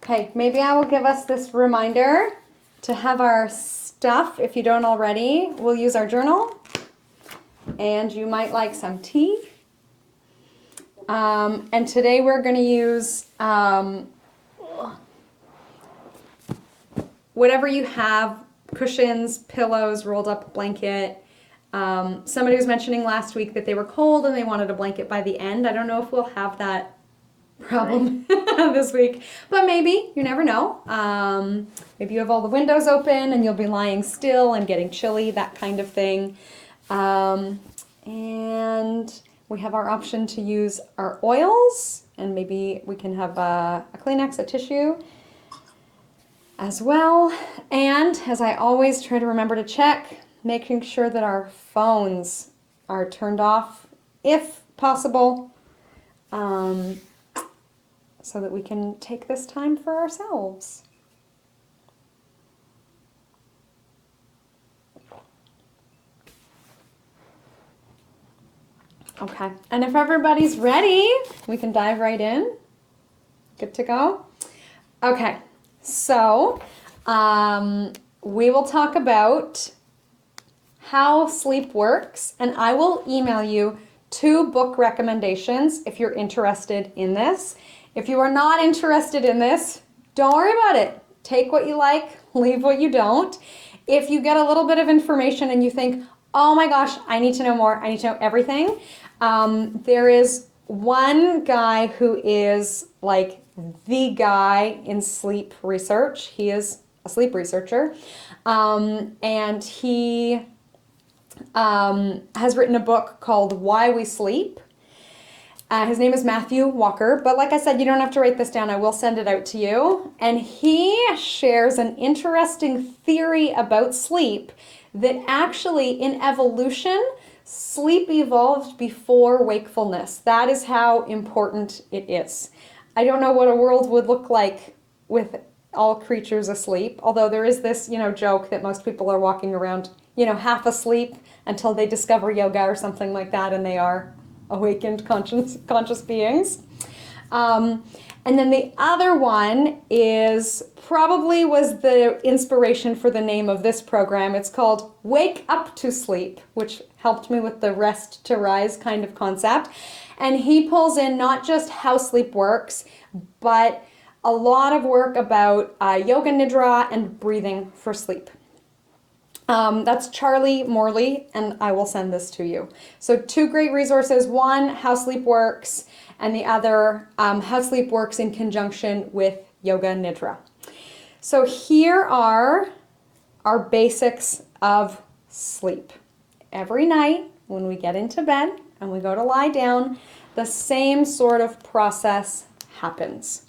Okay, maybe I will give us this reminder to have our stuff. If you don't already, we'll use our journal. And you might like some tea. And today we're going to use whatever you have, cushions, pillows, rolled up blanket. Somebody was mentioning last week that they were cold and they wanted a blanket by the end. I don't know if we'll have that problem this week, but maybe, you never know. Maybe you have all the windows open and you'll be lying still and getting chilly, that kind of thing. And we have our option to use our oils, and maybe we can have a Kleenex, a tissue as well. And as I always try to remember to check, making sure that our phones are turned off if possible, so that we can take this time for ourselves. Okay, and if everybody's ready, we can dive right in. Good to go? Okay, so we will talk about how sleep works, and I will email you 2 book recommendations if you're interested in this. If you are not interested in this, don't worry about it. Take what you like, leave what you don't. If you get a little bit of information and you think, oh my gosh, I need to know more, I need to know everything, there is one guy who is like the guy in sleep research. He is a sleep researcher, and he has written a book called Why We Sleep. His name is Matthew Walker, but like I said, you don't have to write this down. I will send it out to you. And he shares an interesting theory about sleep that actually in evolution, sleep evolved before wakefulness. That is how important it is. I don't know what a world would look like with all creatures asleep, although there is this, joke that most people are walking around, half asleep until they discover yoga or something like that, and they are awakened conscious beings. And then the other one probably was the inspiration for the name of this program. It's called Wake Up to Sleep, which helped me with the rest to rise kind of concept. And he pulls in not just how sleep works, but a lot of work about yoga nidra and breathing for sleep. That's Charlie Morley, and I will send this to you. So 2 great resources. One, how sleep works, and the other, how sleep works in conjunction with yoga nidra. So here are our basics of sleep. Every night when we get into bed and we go to lie down, the same sort of process happens.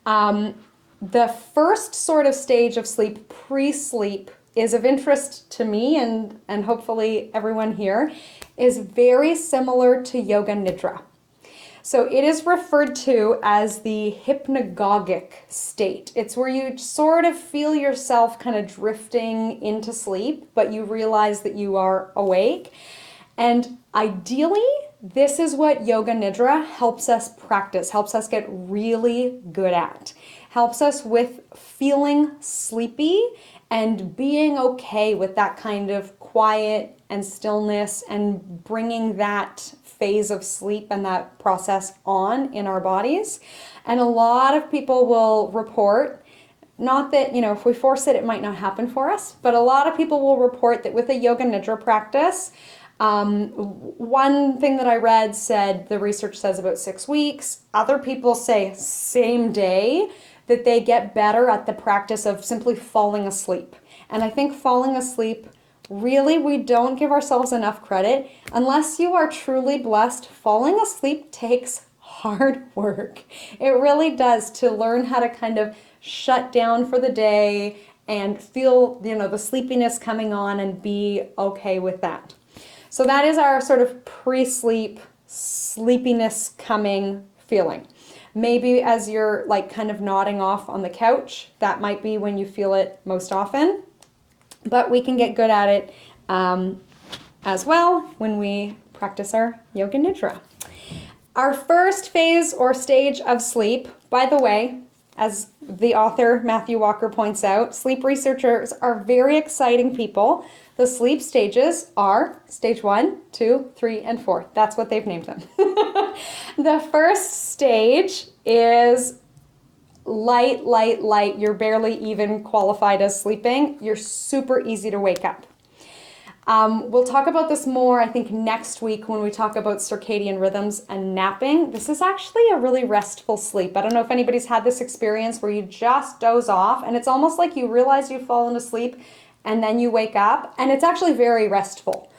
The first sort of stage of sleep, pre-sleep, is of interest to me and hopefully everyone here, is very similar to yoga nidra. So it is referred to as the hypnagogic state. It's where you sort of feel yourself kind of drifting into sleep, but you realize that you are awake. And ideally, this is what yoga nidra helps us practice, helps us get really good at, helps us with feeling sleepy and being okay with that kind of quiet and stillness and bringing that phase of sleep and that process on in our bodies. And a lot of people will report, not that, if we force it, it might not happen for us, but a lot of people will report that with a yoga nidra practice, one thing that I read said the research says about 6 weeks. Other people say same day that they get better at the practice of simply falling asleep. And I think falling asleep, really, we don't give ourselves enough credit. Unless you are truly blessed, falling asleep takes hard work. It really does, to learn how to kind of shut down for the day and feel, the sleepiness coming on and be okay with that. So that is our sort of pre-sleep, sleepiness coming feeling. Maybe as you're like kind of nodding off on the couch, that might be when you feel it most often. But we can get good at it as well when we practice our yoga nidra. Our first phase or stage of sleep, by the way, as the author Matthew Walker points out, sleep researchers are very exciting people. The sleep stages are stage 1, 2, 3, and 4. That's what they've named them. The first stage is light. You're barely even qualified as sleeping. You're super easy to wake up. We'll talk about this more, I think, next week when we talk about circadian rhythms and napping. This is actually a really restful sleep. I don't know if anybody's had this experience where you just doze off and it's almost like you realize you've fallen asleep and then you wake up, and it's actually very restful.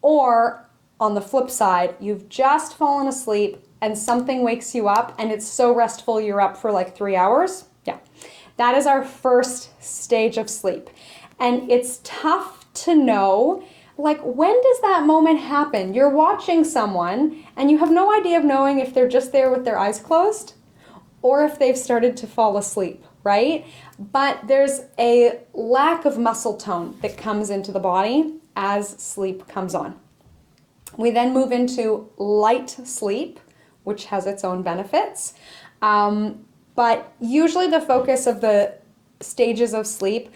Or on the flip side, you've just fallen asleep and something wakes you up and it's so restful you're up for like 3 hours. Yeah, that is our first stage of sleep. And it's tough to know, like, when does that moment happen? You're watching someone and you have no idea of knowing if they're just there with their eyes closed or if they've started to fall asleep, right? But there's a lack of muscle tone that comes into the body as sleep comes on. We then move into light sleep, which has its own benefits. But usually the focus of the stages of sleep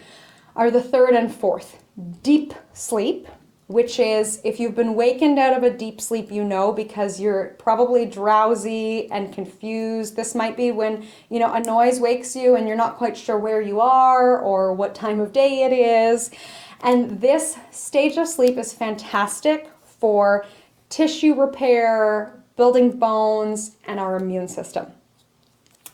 are the third and fourth. Deep sleep, which is if you've been wakened out of a deep sleep, you know, because you're probably drowsy and confused. This might be when, a noise wakes you and you're not quite sure where you are or what time of day it is. And this stage of sleep is fantastic for tissue repair, building bones, and our immune system.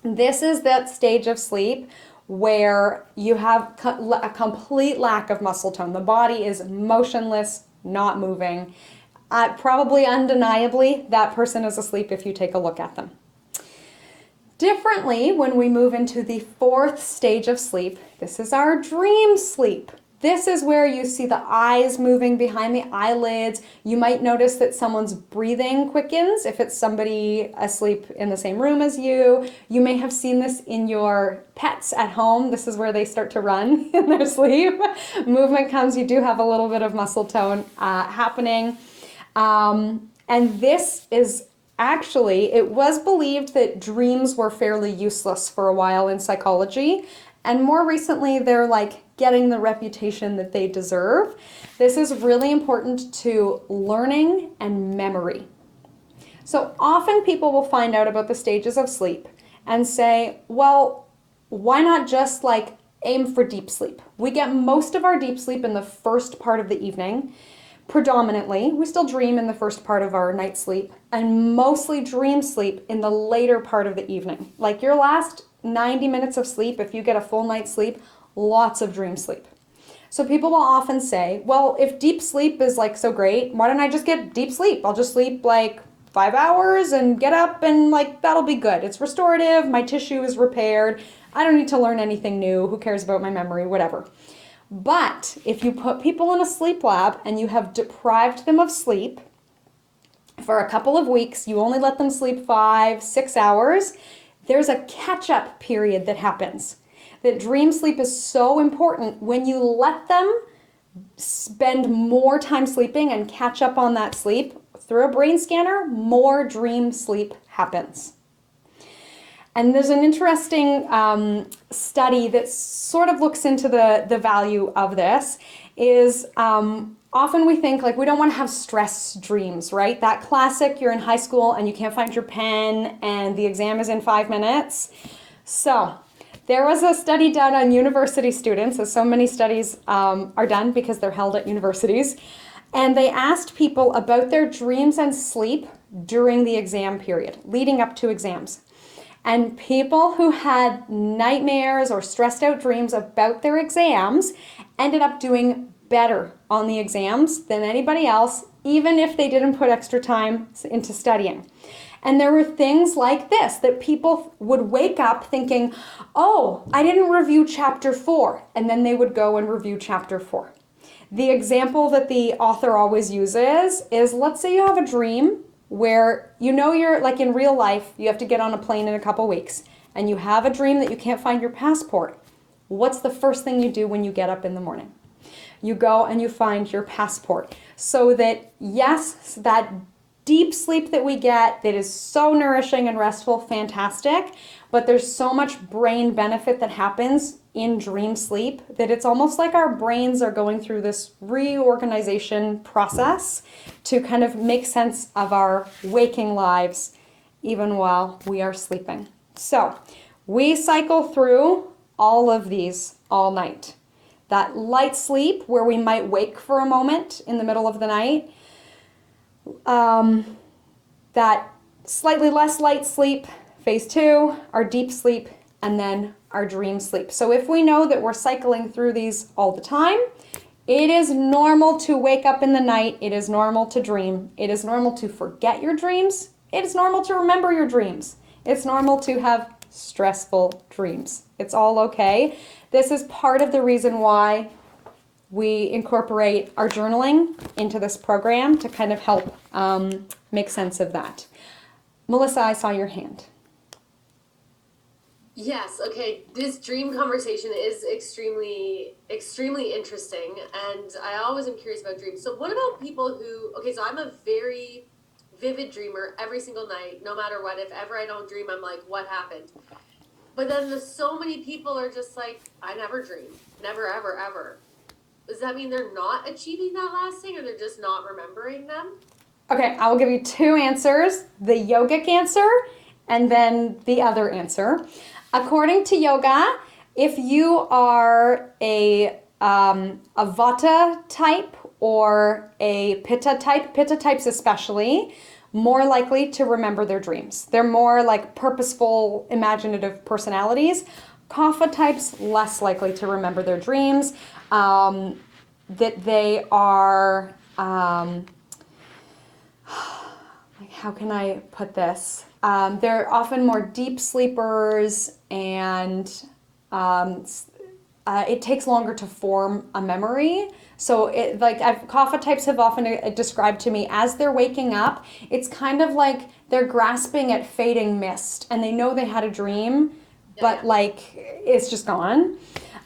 This is that stage of sleep where you have a complete lack of muscle tone. The body is motionless, not moving. Probably undeniably, that person is asleep if you take a look at them. Differently, when we move into the fourth stage of sleep, this is our dream sleep. This is where you see the eyes moving behind the eyelids. You might notice that someone's breathing quickens if it's somebody asleep in the same room as you. You may have seen this in your pets at home. This is where they start to run in their sleep. Movement comes, you do have a little bit of muscle tone happening. And this is actually, it was believed that dreams were fairly useless for a while in psychology. And more recently, they're like getting the reputation that they deserve. This is really important to learning and memory. So often people will find out about the stages of sleep and say, well, why not just like aim for deep sleep? We get most of our deep sleep in the first part of the evening. Predominantly, we still dream in the first part of our night's sleep and mostly dream sleep in the later part of the evening. Like your last 90 minutes of sleep, if you get a full night's sleep, lots of dream sleep. So people will often say, well, if deep sleep is like so great, why don't I just get deep sleep? I'll just sleep like 5 hours and get up and like that'll be good. It's restorative, my tissue is repaired. I don't need to learn anything new. Who cares about my memory, whatever. But if you put people in a sleep lab and you have deprived them of sleep for a couple of weeks, you only let them sleep 5, 6 hours, there's a catch-up period that happens. That dream sleep is so important. When you let them spend more time sleeping and catch up on that sleep through a brain scanner, more dream sleep happens. And there's an interesting study that sort of looks into the value of this, is often we think like we don't want to have stress dreams, right? That classic, you're in high school and you can't find your pen and the exam is in 5 minutes. So there was a study done on university students, as so many studies are done because they're held at universities, and they asked people about their dreams and sleep during the exam period, leading up to exams. And people who had nightmares or stressed out dreams about their exams ended up doing better on the exams than anybody else, even if they didn't put extra time into studying. And there were things like this, that people would wake up thinking, oh, I didn't review chapter 4, and then they would go and review chapter 4. The example that the author always uses is, let's say you have a dream where you're like in real life, you have to get on a plane in a couple weeks, and you have a dream that you can't find your passport. What's the first thing you do when you get up in the morning? You go and you find your passport, so that yes, that deep sleep that we get that is so nourishing and restful, fantastic. But there's so much brain benefit that happens in dream sleep that it's almost like our brains are going through this reorganization process to kind of make sense of our waking lives even while we are sleeping. So we cycle through all of these all night. That light sleep where we might wake for a moment in the middle of the night. That slightly less light sleep, phase 2, our deep sleep, and then our dream sleep. So if we know that we're cycling through these all the time, it is normal to wake up in the night. It is normal to dream. It is normal to forget your dreams. It is normal to remember your dreams. It's normal to have stressful dreams. It's all okay. This is part of the reason why we incorporate our journaling into this program to kind of help make sense of that. Melissa, I saw your hand. Yes, okay. This dream conversation is extremely interesting, and I always am curious about dreams. So what about people who, okay, so I'm a very vivid dreamer every single night, no matter what. If ever I don't dream, I'm like, what happened? But then so many people are just like, I never dream. Never, ever, ever. Does that mean they're not achieving that last thing, or they're just not remembering them? Okay, I will give you 2 answers, the yogic answer and then the other answer. According to yoga, if you are a Vata type or a Pitta types especially, more likely to remember their dreams. They're more like purposeful, imaginative personalities. Kapha types, less likely to remember their dreams. That they are, how can I put this? They're often more deep sleepers, and it takes longer to form a memory. So Kapha types have often described to me as they're waking up, it's kind of like they're grasping at fading mist, and they know they had a dream, but like it's just gone.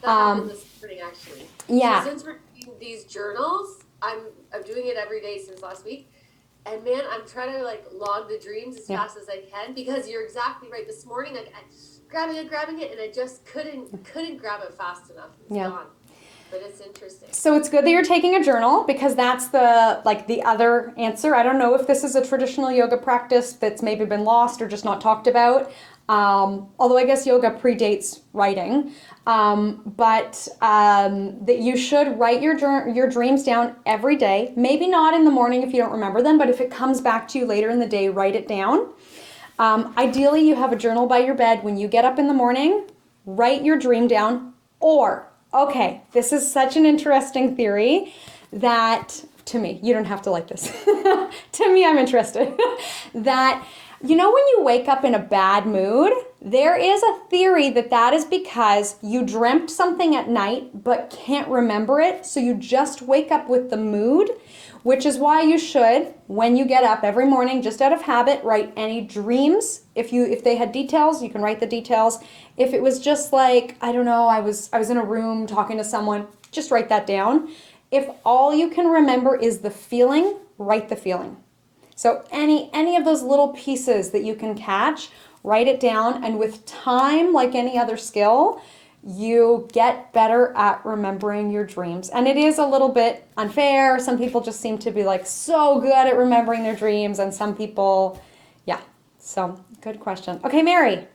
That happened this morning, actually. Yeah. So since we're doing these journals, I'm doing it every day since last week. And man, I'm trying to like log the dreams as fast as I can, because you're exactly right. This morning, like I grabbing it, and I just couldn't grab it fast enough. It's gone. But it's interesting. So it's good that you're taking a journal, because that's the other answer. I don't know if this is a traditional yoga practice that's maybe been lost or just not talked about. Although I guess yoga predates writing. But that you should write your dreams down every day. Maybe not in the morning if you don't remember them, but if it comes back to you later in the day, write it down. Ideally, you have a journal by your bed. When you get up in the morning, write your dream down. Or, okay, this is such an interesting theory that, to me, you don't have to like this. To me, I'm interested. That, you know, when you wake up in a bad mood, there is a theory that is because you dreamt something at night but can't remember it, so you just wake up with the mood, which is why you should, when you get up every morning, just out of habit, write any dreams. If they had details, you can write the details. If it was just like, I don't know, I was in a room talking to someone, just write that down. If all you can remember is the feeling, write the feeling. So any of those little pieces that you can catch, write it down, and with time, like any other skill, you get better at remembering your dreams. And it is a little bit unfair. Some people just seem to be like so good at remembering their dreams, and some people, yeah. So good question. Okay, Mary.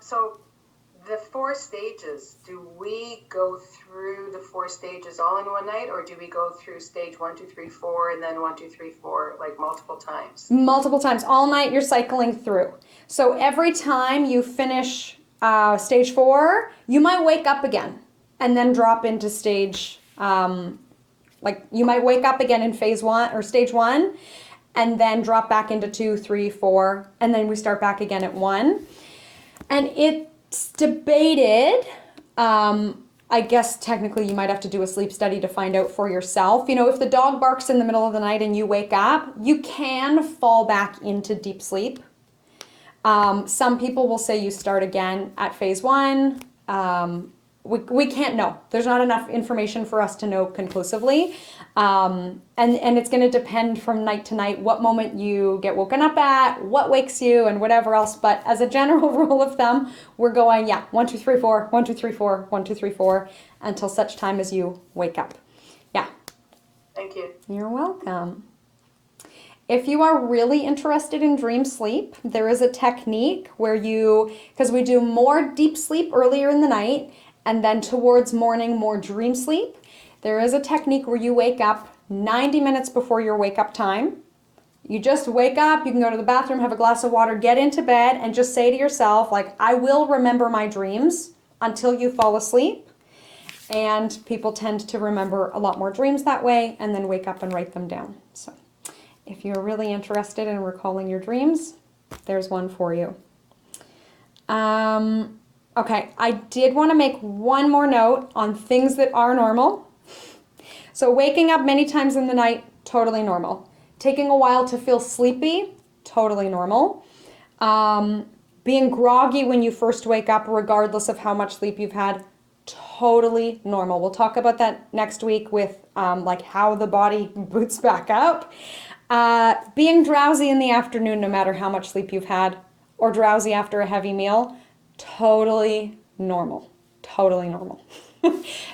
So the 4 stages, do we go through the 4 stages all in one night, or do we go through stage 1, 2, 3, 4, and then 1, 2, 3, 4, like multiple times? Multiple times. All night you're cycling through. So every time you finish stage 4, you might wake up again and then drop into stage, you might wake up again in phase 1 or stage 1 and then drop back into 2, 3, 4, and then we start back again at 1. And it's debated. I guess technically you might have to do a sleep study to find out for yourself. You know, if the dog barks in the middle of the night and you wake up, you can fall back into deep sleep. Some people will say you start again at phase 1, we can't know. There's not enough information for us to know conclusively. And it's going to depend from night to night what moment you get woken up at, what wakes you, and whatever else. But as a general rule of thumb, we're going, 1, 2, 3, 4, 1, 2, 3, 4, 1, 2, 3, 4, until such time as you wake up. Yeah. Thank you. You're welcome. If you are really interested in dream sleep, there is a technique where because we do more deep sleep earlier in the night, and then towards morning, more dream sleep. There is a technique where you wake up 90 minutes before your wake up time. You just wake up, you can go to the bathroom, have a glass of water, get into bed, and just say to yourself, like, I will remember my dreams until you fall asleep. And people tend to remember a lot more dreams that way and then wake up and write them down. So if you're really interested in recalling your dreams, there's one for you. Okay, I did want to make one more note on things that are normal. So waking up many times in the night, totally normal. Taking a while to feel sleepy, totally normal. Being groggy when you first wake up, regardless of how much sleep you've had, totally normal. We'll talk about that next week with like how the body boots back up. Being drowsy in the afternoon, no matter how much sleep you've had, or drowsy after a heavy meal, totally normal. Totally normal.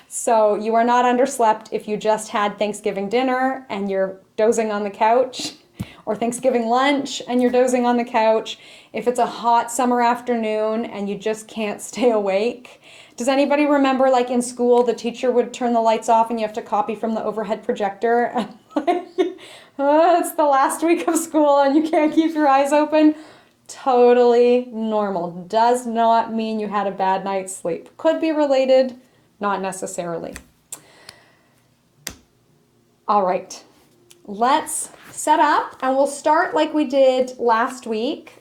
So you are not underslept if you just had Thanksgiving dinner and you're dozing on the couch, or Thanksgiving lunch and you're dozing on the couch. If it's a hot summer afternoon and you just can't stay awake. Does anybody remember, like in school, the teacher would turn the lights off and you have to copy from the overhead projector? It's the last week of school and you can't keep your eyes open. Totally normal. Does not mean you had a bad night's sleep. Could be related, not necessarily. All right, let's set up and we'll start like we did last week.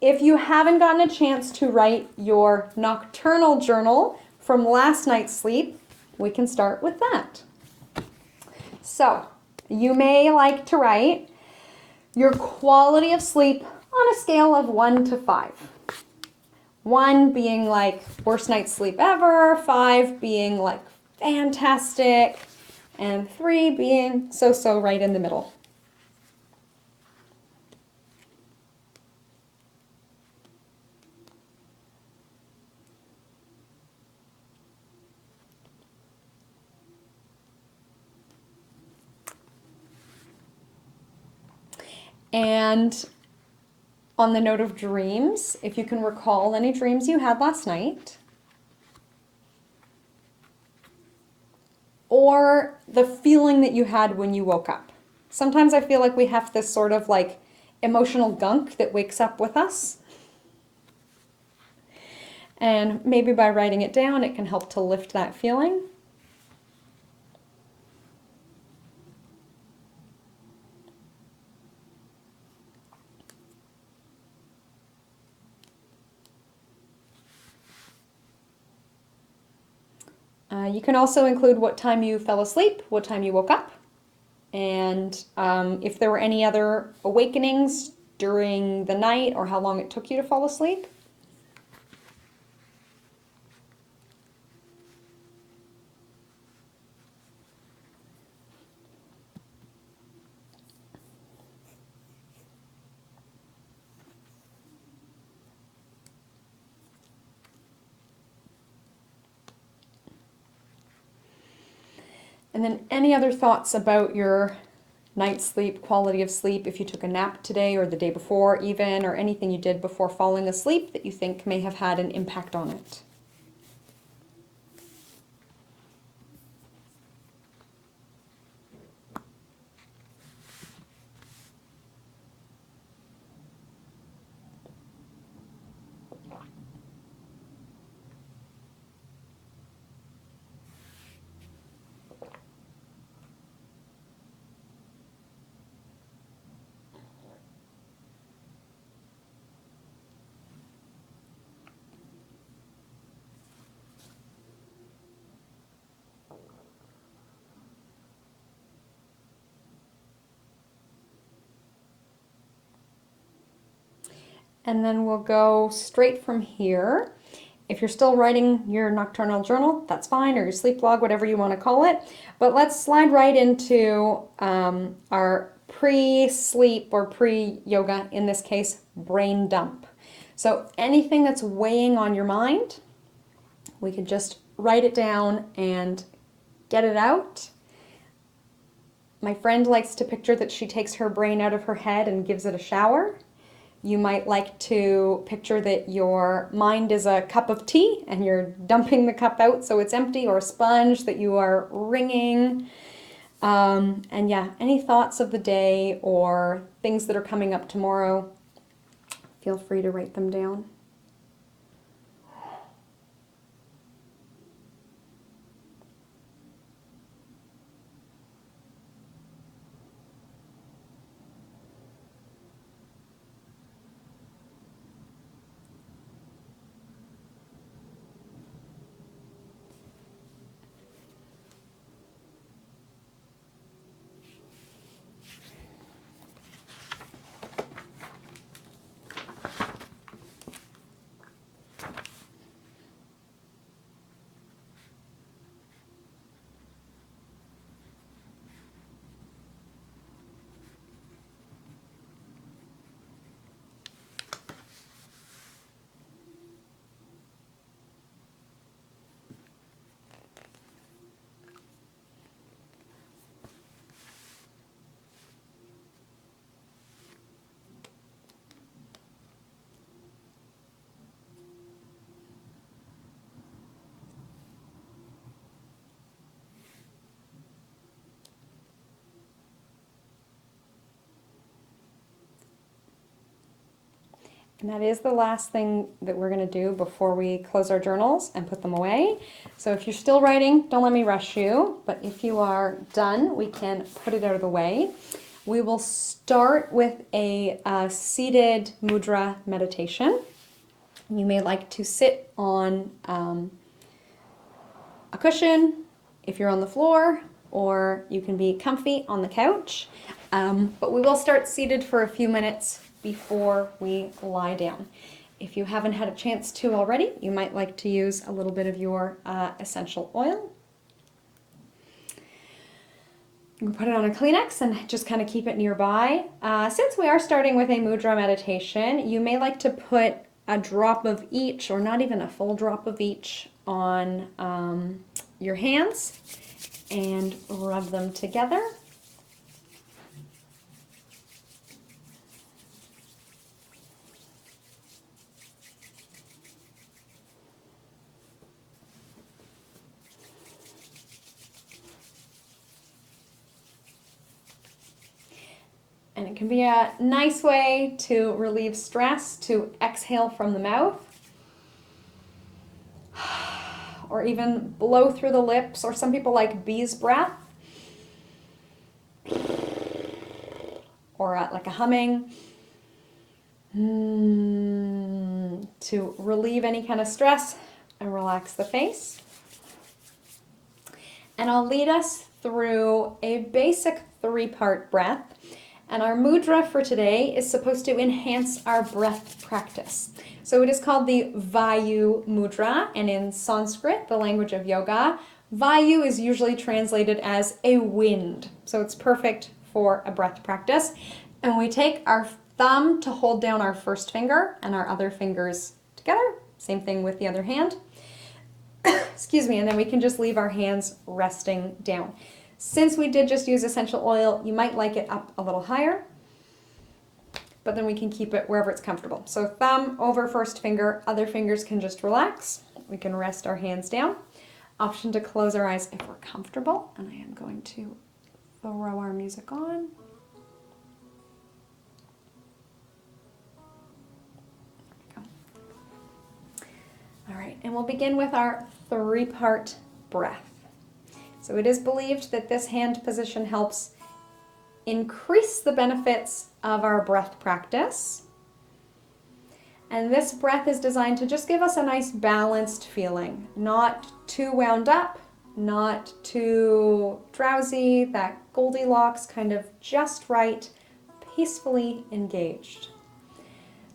If you haven't gotten a chance to write your nocturnal journal from last night's sleep, we can start with that. So you may like to write your quality of sleep on a scale of 1 to 5. 1 being like worst night's sleep ever, 5 being like fantastic, and 3 being so-so right in the middle. And on the note of dreams, if you can recall any dreams you had last night, or the feeling that you had when you woke up. Sometimes I feel like we have this sort of like emotional gunk that wakes up with us. And maybe by writing it down, it can help to lift that feeling. You can also include what time you fell asleep, what time you woke up, and if there were any other awakenings during the night or how long it took you to fall asleep. And then any other thoughts about your night's sleep, quality of sleep, if you took a nap today or the day before even, or anything you did before falling asleep that you think may have had an impact on it. And then we'll go straight from here. If you're still writing your nocturnal journal, that's fine, or your sleep log, whatever you want to call it. But let's slide right into our pre-sleep or pre-yoga, in this case, brain dump. So anything that's weighing on your mind, we could just write it down and get it out. My friend likes to picture that she takes her brain out of her head and gives it a shower. You might like to picture that your mind is a cup of tea and you're dumping the cup out so it's empty, or a sponge that you are wringing. And yeah, any thoughts of the day or things that are coming up tomorrow, feel free to write them down. And that is the last thing that we're going to do before we close our journals and put them away. So if you're still writing, don't let me rush you. But if you are done, we can put it out of the way. We will start with a seated mudra meditation. You may like to sit on a cushion if you're on the floor, or you can be comfy on the couch. But we will start seated for a few minutes before we lie down. If you haven't had a chance to already, you might like to use a little bit of your essential oil. You can put it on a Kleenex and just kind of keep it nearby. Since we are starting with a mudra meditation, you may like to put a drop of each, or not even a full drop of each, on your hands and rub them together. And it can be a nice way to relieve stress, to exhale from the mouth, or even blow through the lips, or some people like bee's breath, or like a humming, to relieve any kind of stress and relax the face. And I'll lead us through a basic 3-part breath. And our mudra for today is supposed to enhance our breath practice. So it is called the Vayu Mudra, and in Sanskrit, the language of yoga, Vayu is usually translated as a wind. So it's perfect for a breath practice. And we take our thumb to hold down our first finger and our other fingers together. Same thing with the other hand. Excuse me, and then we can just leave our hands resting down. Since we did just use essential oil, you might like it up a little higher, but then we can keep it wherever it's comfortable. So thumb over first finger, other fingers can just relax. We can rest our hands down. Option to close our eyes if we're comfortable, and I am going to throw our music on. There we go. All right, and we'll begin with our 3-part breath. So it is believed that this hand position helps increase the benefits of our breath practice. And this breath is designed to just give us a nice balanced feeling, not too wound up, not too drowsy, that Goldilocks kind of just right, peacefully engaged.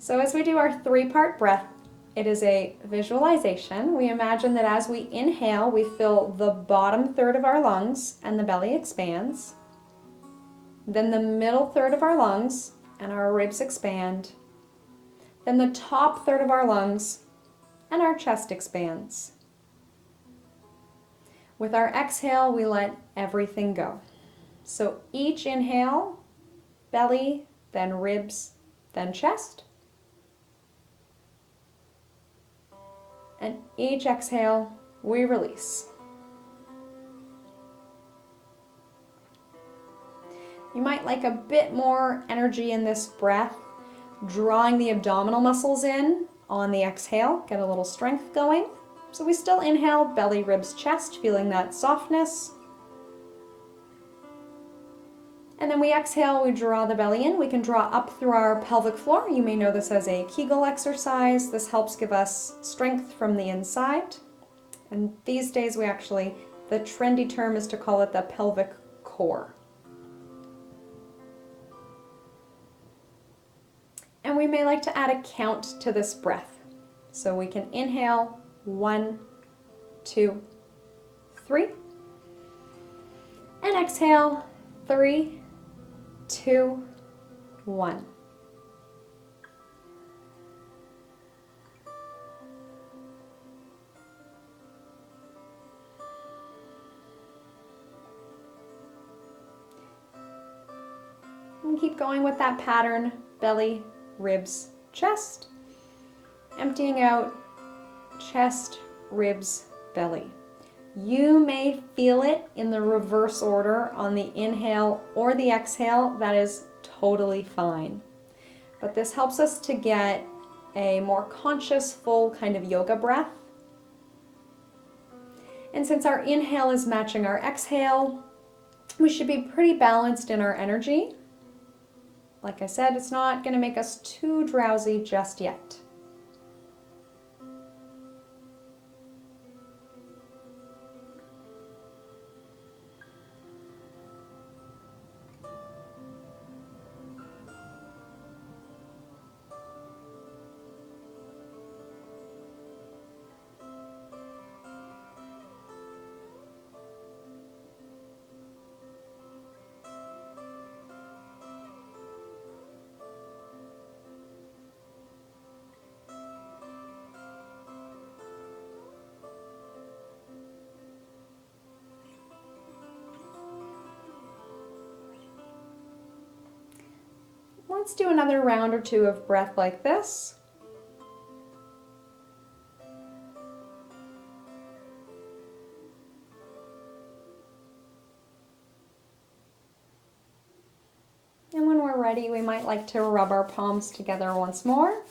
So as we do our 3-part breath, It is a visualization. We imagine that as we inhale, we fill the bottom third of our lungs and the belly expands. Then the middle third of our lungs and our ribs expand. Then the top third of our lungs and our chest expands. With our exhale, we let everything go. So each inhale, belly, then ribs, then chest. And each exhale, we release. You might like a bit more energy in this breath, drawing the abdominal muscles in on the exhale, get a little strength going. So we still inhale, belly, ribs, chest, feeling that softness. And then we exhale, we draw the belly in. We can draw up through our pelvic floor. You may know this as a Kegel exercise. This helps give us strength from the inside. And these days the trendy term is to call it the pelvic core. And we may like to add a count to this breath. So we can inhale, 1, 2, 3. And exhale, 3, 2, 1. And keep going with that pattern, belly, ribs, chest. Emptying out, chest, ribs, belly. You may feel it in the reverse order on the inhale or the exhale. That is totally fine. But this helps us to get a more conscious, full kind of yoga breath. And since our inhale is matching our exhale, we should be pretty balanced in our energy. Like I said, it's not going to make us too drowsy just yet. Let's do another round or two of breath like this. And when we're ready, we might like to rub our palms together once more.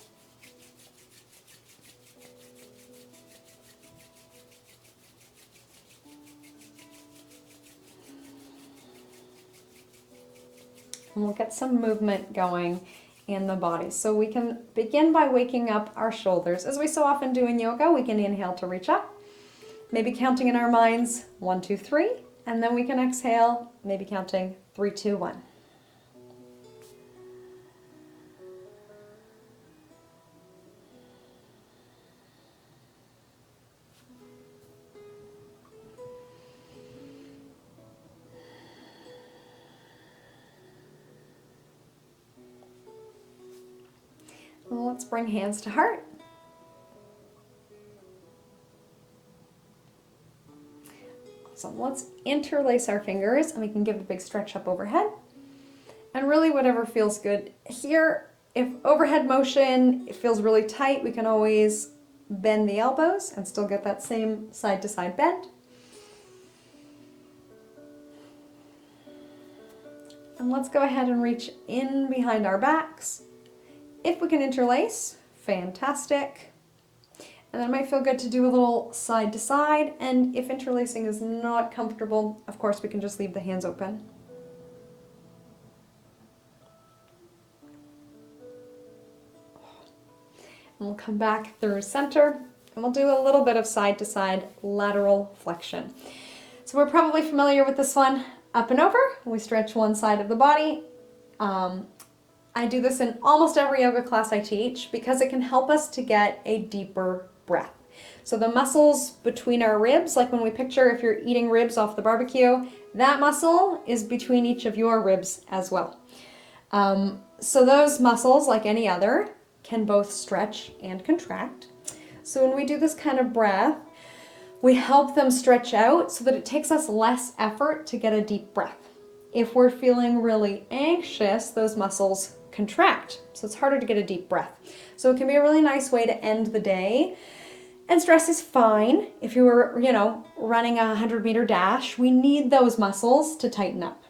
And we'll get some movement going in the body. So we can begin by waking up our shoulders. As we so often do in yoga, we can inhale to reach up, maybe counting in our minds 1, 2, 3, and then we can exhale, maybe counting 3, 2, 1. Let's bring hands to heart. Awesome. Let's interlace our fingers and we can give a big stretch up overhead. And really whatever feels good. Here, if overhead motion feels really tight, we can always bend the elbows and still get that same side to side bend. And let's go ahead and reach in behind our backs. If we can interlace, fantastic. And then it might feel good to do a little side to side. And if interlacing is not comfortable, of course, we can just leave the hands open. And we'll come back through center and we'll do a little bit of side to side lateral flexion. So we're probably familiar with this one. Up and over, we stretch one side of the body. I do this in almost every yoga class I teach because it can help us to get a deeper breath. So the muscles between our ribs, like when we picture if you're eating ribs off the barbecue, that muscle is between each of your ribs as well. So those muscles, like any other, can both stretch and contract. So when we do this kind of breath, we help them stretch out so that it takes us less effort to get a deep breath. If we're feeling really anxious, those muscles contract, so it's harder to get a deep breath. So it can be a really nice way to end the day. And stress is fine. If you were, running a 100-meter dash, we need those muscles to tighten up.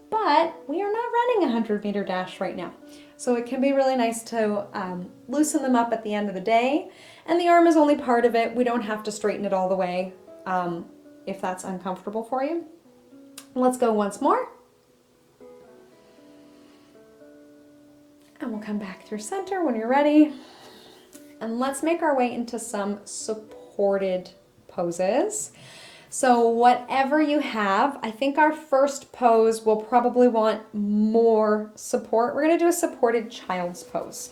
But we are not running a 100-meter dash right now. So it can be really nice to loosen them up at the end of the day. And the arm is only part of it. We don't have to straighten it all the way if that's uncomfortable for you. Let's go once more. And we'll come back through center when you're ready. And let's make our way into some supported poses. So whatever you have, I think our first pose will probably want more support. We're going to do a supported child's pose.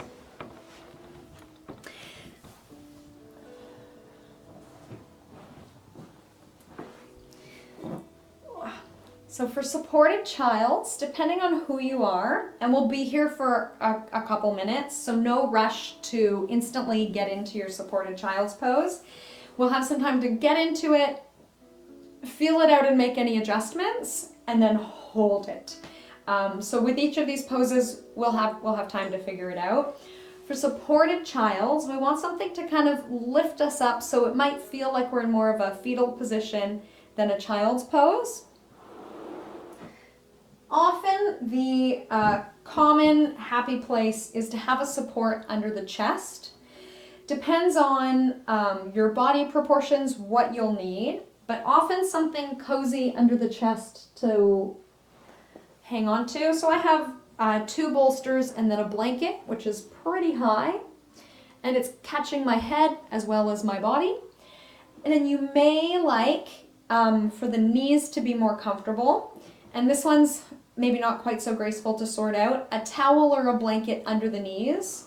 So for supported childs, depending on who you are, and we'll be here for a couple minutes, so no rush to instantly get into your supported child's pose. We'll have some time to get into it, feel it out and make any adjustments, and then hold it. So with each of these poses, we'll have time to figure it out. For supported childs, we want something to kind of lift us up, so it might feel like we're in more of a fetal position than a child's pose. Often the common happy place is to have a support under the chest. Depends on your body proportions, what you'll need, but often something cozy under the chest to hang on to. So I have 2 bolsters and then a blanket, which is pretty high, and it's catching my head as well as my body. And then you may like for the knees to be more comfortable, and this one's maybe not quite so graceful to sort out, a towel or a blanket under the knees.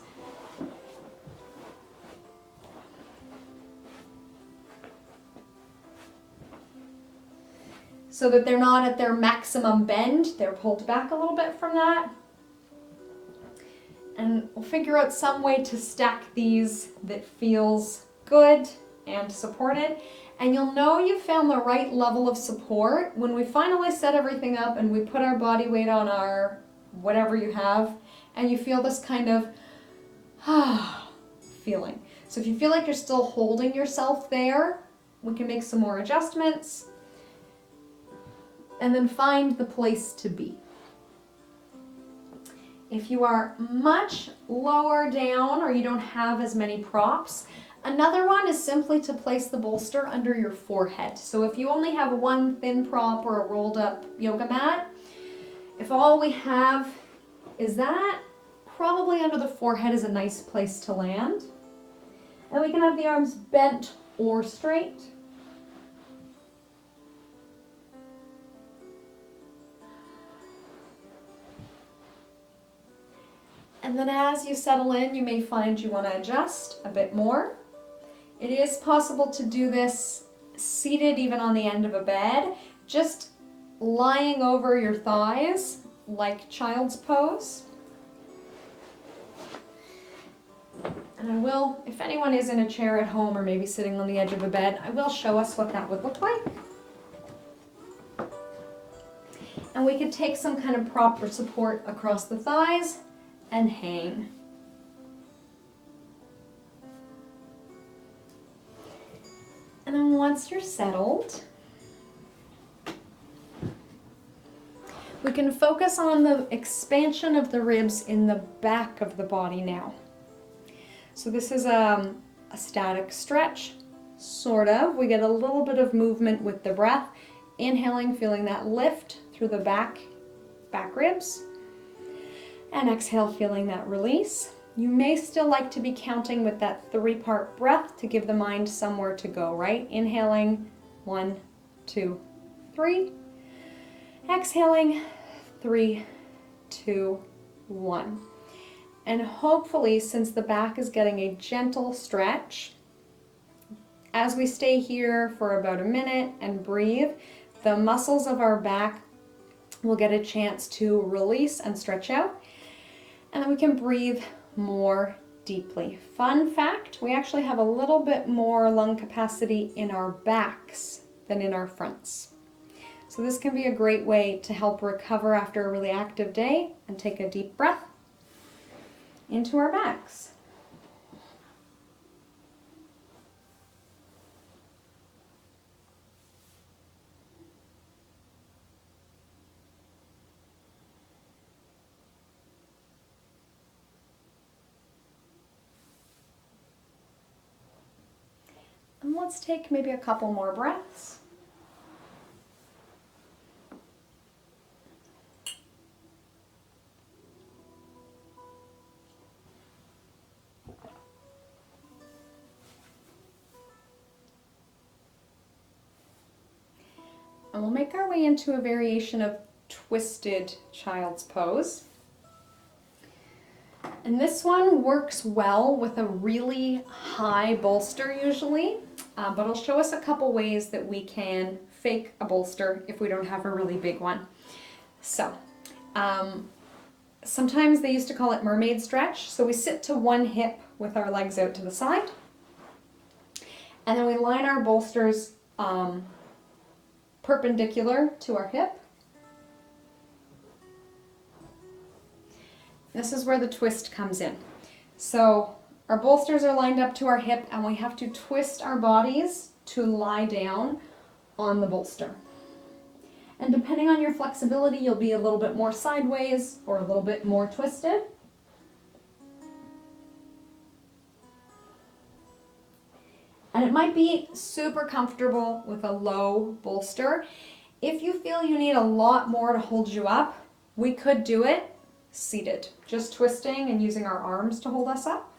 So that they're not at their maximum bend, they're pulled back a little bit from that. And we'll figure out some way to stack these that feels good and supported. And you'll know you found the right level of support when we finally set everything up and we put our body weight on our whatever you have, and you feel this kind of feeling. So if you feel like you're still holding yourself there, we can make some more adjustments and then find the place to be. If you are much lower down or you don't have as many props, another one is simply to place the bolster under your forehead. So if you only have one thin prop or a rolled up yoga mat, if all we have is that, probably under the forehead is a nice place to land. And we can have the arms bent or straight. And then as you settle in, you may find you want to adjust a bit more. It is possible to do this seated even on the end of a bed, just lying over your thighs like child's pose. And I will, if anyone is in a chair at home or maybe sitting on the edge of a bed, I will show us what that would look like. And we could take some kind of prop or support across the thighs and hang. And then once you're settled, we can focus on the expansion of the ribs in the back of the body now. So this is a static stretch, sort of. We get a little bit of movement with the breath. Inhaling, feeling that lift through the back ribs. And exhale, feeling that release. You may still like to be counting with that 3-part breath to give the mind somewhere to go, right? Inhaling, 1, 2, 3. Exhaling, 3, 2, 1. And hopefully, since the back is getting a gentle stretch, as we stay here for about a minute and breathe, the muscles of our back will get a chance to release and stretch out, and then we can breathe more deeply. Fun fact, we actually have a little bit more lung capacity in our backs than in our fronts. So this can be a great way to help recover after a really active day, and take a deep breath into our backs. And let's take maybe a couple more breaths. And we'll make our way into a variation of twisted child's pose. And this one works well with a really high bolster usually, but it'll show us a couple ways that we can fake a bolster if we don't have a really big one. So, sometimes they used to call it mermaid stretch. So we sit to one hip with our legs out to the side, and then we line our bolsters perpendicular to our hip. This is where the twist comes in. So our bolsters are lined up to our hip, and we have to twist our bodies to lie down on the bolster. And depending on your flexibility, you'll be a little bit more sideways or a little bit more twisted. And it might be super comfortable with a low bolster. If you feel you need a lot more to hold you up, we could do it seated, just twisting and using our arms to hold us up.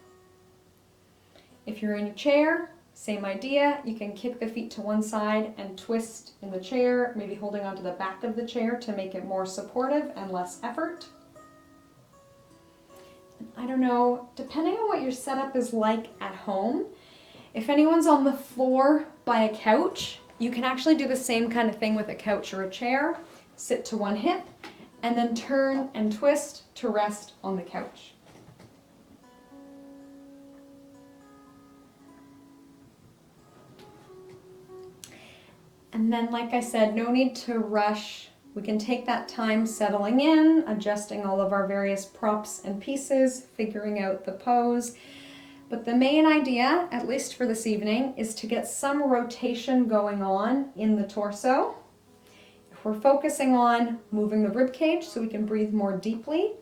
If you're in a chair, same idea. You can kick the feet to one side and twist in the chair, maybe holding onto the back of the chair to make it more supportive and less effort. I don't know, depending on what your setup is like at home, if anyone's on the floor by a couch, you can actually do the same kind of thing with a couch or a chair. Sit to one hip and then turn and twist to rest on the couch. And then, like I said, no need to rush. We can take that time settling in, adjusting all of our various props and pieces, figuring out the pose. But the main idea, at least for this evening, is to get some rotation going on in the torso. If we're focusing on moving the rib cage so we can breathe more deeply,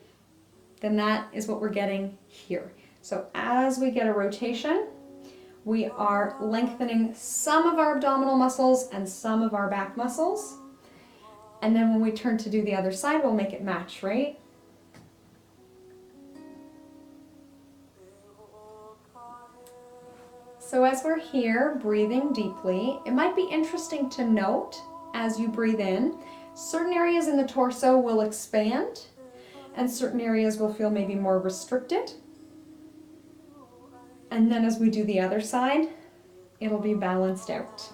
then that is what we're getting here. So as we get a rotation, we are lengthening some of our abdominal muscles and some of our back muscles. And then when we turn to do the other side, we'll make it match, right? So as we're here, breathing deeply, it might be interesting to note as you breathe in, certain areas in the torso will expand and certain areas will feel maybe more restricted. And then as we do the other side, it'll be balanced out.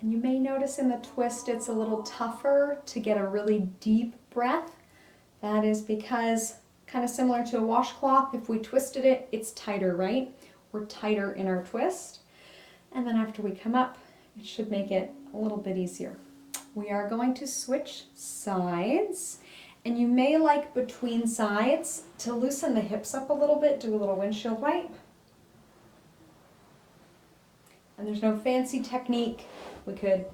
And you may notice in the twist it's a little tougher to get a really deep breath. That is because, kind of similar to a washcloth, if we twisted it, it's tighter, right? We're tighter in our twist. And then after we come up, it should make it a little bit easier. We are going to switch sides. And you may like between sides to loosen the hips up a little bit, do a little windshield wipe. And there's no fancy technique. We could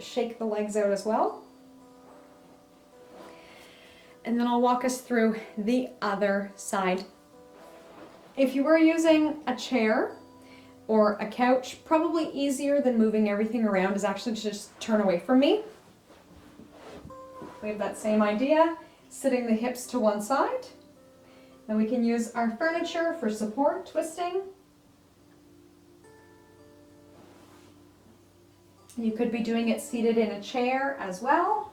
shake the legs out as well. And then I'll walk us through the other side. If you were using a chair or a couch, probably easier than moving everything around is actually to just turn away from me. We have that same idea, sitting the hips to one side. Then we can use our furniture for support, twisting. You could be doing it seated in a chair as well.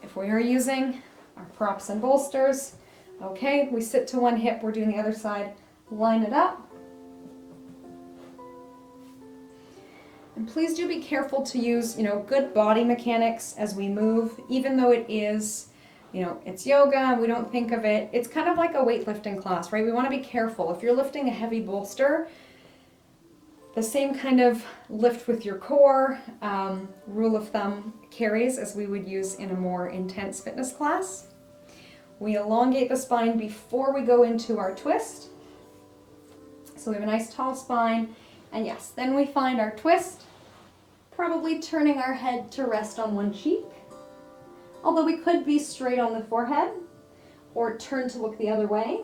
If we are using our props and bolsters, okay, we sit to one hip, we're doing the other side, line it up. And please do be careful to use, good body mechanics as we move, even though it is, it's yoga and we don't think of it. It's kind of like a weightlifting class, right? We want to be careful. If you're lifting a heavy bolster, the same kind of lift with your core, rule of thumb carries as we would use in a more intense fitness class. We elongate the spine before we go into our twist. So we have a nice tall spine. And yes, then we find our twist, probably turning our head to rest on one cheek. Although we could be straight on the forehead or turn to look the other way.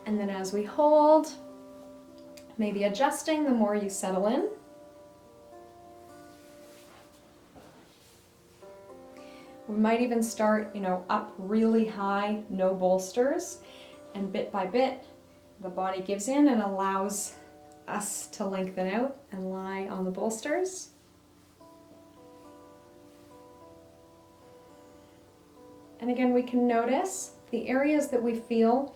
And then as we hold, maybe adjusting the more you settle in. We might even start, up really high, no bolsters, and bit by bit, the body gives in and allows us to lengthen out and lie on the bolsters. And again, we can notice the areas that we feel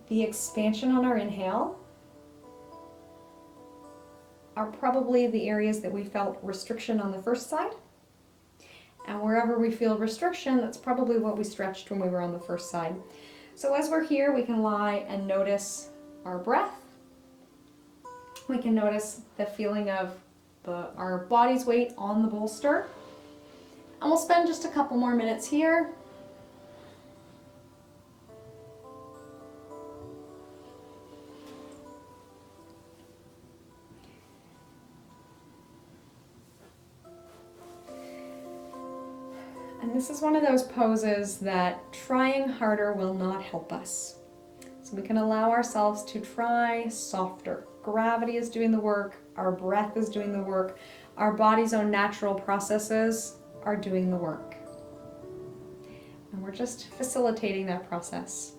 the expansion on our inhale are probably the areas that we felt restriction on the first side. And wherever we feel restriction, that's probably what we stretched when we were on the first side. So as we're here, we can lie and notice our breath. We can notice the feeling of our body's weight on the bolster. And we'll spend just a couple more minutes here. And this is one of those poses that trying harder will not help us. So we can allow ourselves to try softer. Gravity is doing the work, our breath is doing the work, our body's own natural processes are doing the work. And we're just facilitating that process.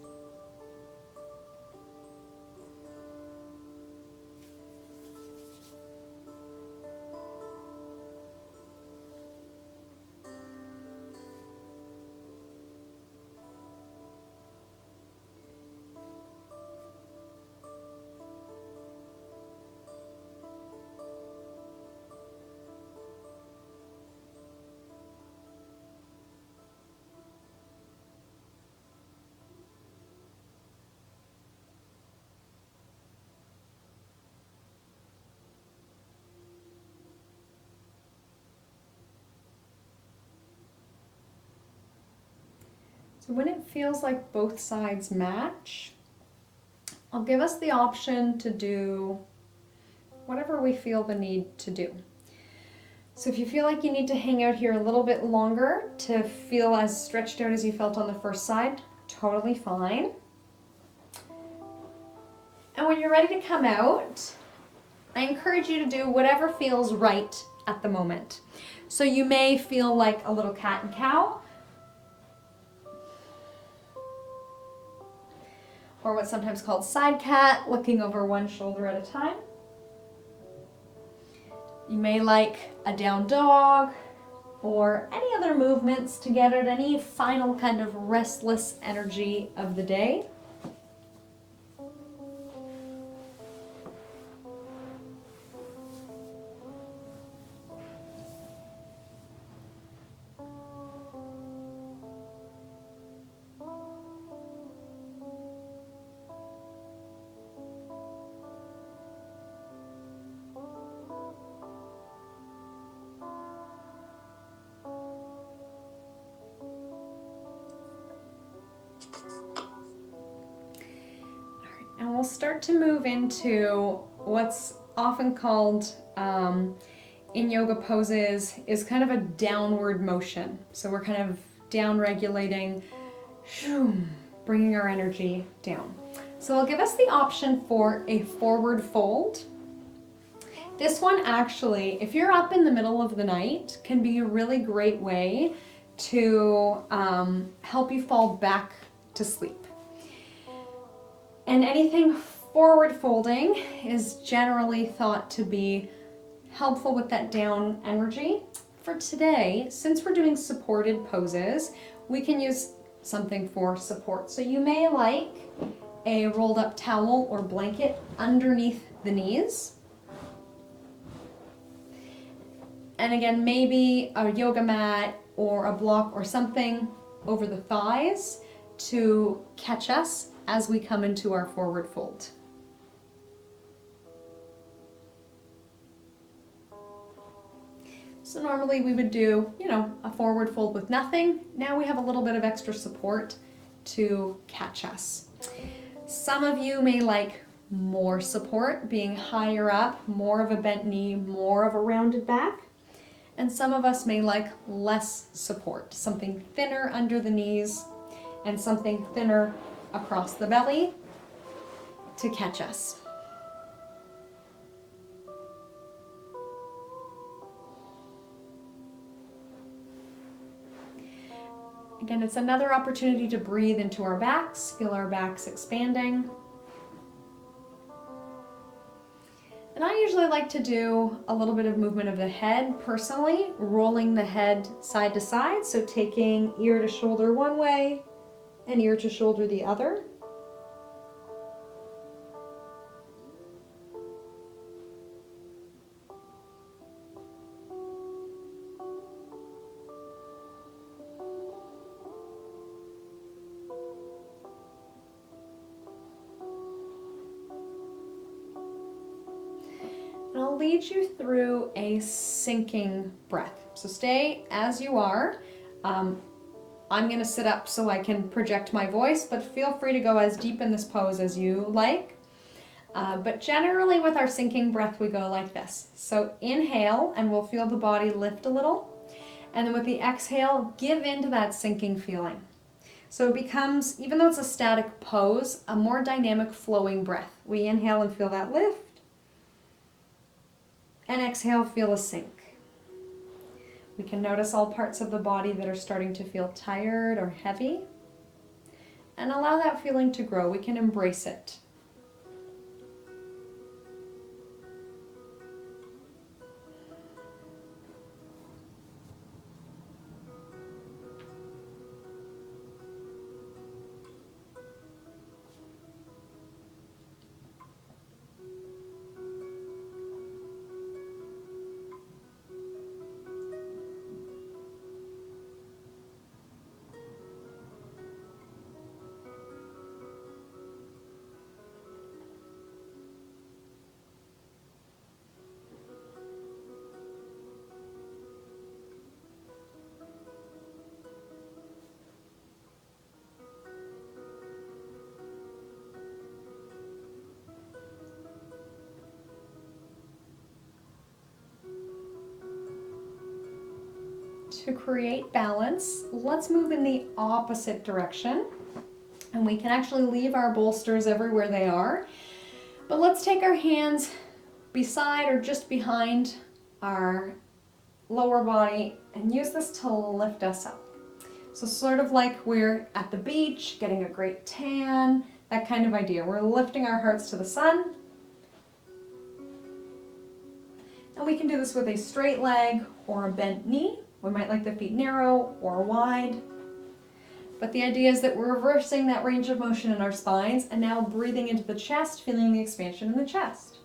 So when it feels like both sides match, I'll give us the option to do whatever we feel the need to do. So if you feel like you need to hang out here a little bit longer to feel as stretched out as you felt on the first side, totally fine. And when you're ready to come out, I encourage you to do whatever feels right at the moment. So you may feel like a little cat and cow, or what's sometimes called side cat, looking over one shoulder at a time. You may like a down dog, or any other movements to get at any final kind of restless energy of the day. we'll start to move into what's often called in yoga poses is kind of a downward motion. So we're kind of down regulating, bringing our energy down. So I'll give us the option for a forward fold. This one actually, if you're up in the middle of the night, can be a really great way to help you fall back to sleep. And anything forward folding is generally thought to be helpful with that down energy. For today, since we're doing supported poses, we can use something for support. So you may like a rolled up towel or blanket underneath the knees. And again, maybe a yoga mat or a block or something over the thighs to catch us as we come into our forward fold. So normally we would do, a forward fold with nothing. Now we have a little bit of extra support to catch us. Some of you may like more support, being higher up, more of a bent knee, more of a rounded back. And some of us may like less support, something thinner under the knees and something thinner across the belly to catch us. Again, it's another opportunity to breathe into our backs, feel our backs expanding. And I usually like to do a little bit of movement of the head personally, rolling the head side to side. So taking ear to shoulder one way and ear to shoulder the other. And I'll lead you through a sinking breath. So stay as you are. I'm going to sit up so I can project my voice, but feel free to go as deep in this pose as you like. But generally with our sinking breath, we go like this. So inhale, and we'll feel the body lift a little. And then with the exhale, give into that sinking feeling. So it becomes, even though it's a static pose, a more dynamic flowing breath. We inhale and feel that lift. And exhale, feel a sink. We can notice all parts of the body that are starting to feel tired or heavy. And allow that feeling to grow. We can embrace it. To create balance, let's move in the opposite direction. And we can actually leave our bolsters everywhere they are. But let's take our hands beside or just behind our lower body and use this to lift us up. So sort of like we're at the beach, getting a great tan, that kind of idea. We're lifting our hearts to the sun. And we can do this with a straight leg or a bent knee. We might like the feet narrow or wide. But the idea is that we're reversing that range of motion in our spines and now breathing into the chest, feeling the expansion in the chest.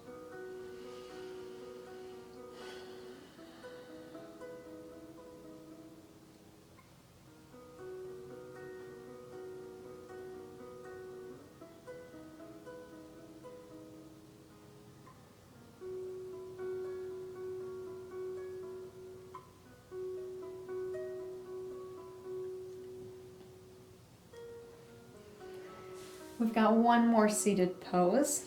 We've got one more seated pose.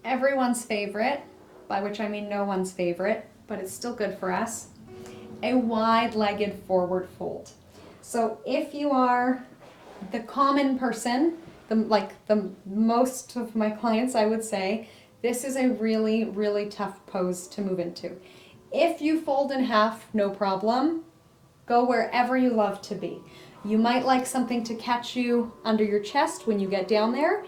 Everyone's favorite, by which I mean no one's favorite, but it's still good for us. A wide-legged forward fold. So if you are the common person, the most of my clients, I would say, this is a really, really tough pose to move into. If you fold in half, no problem. Go wherever you love to be. You might like something to catch you under your chest when you get down there.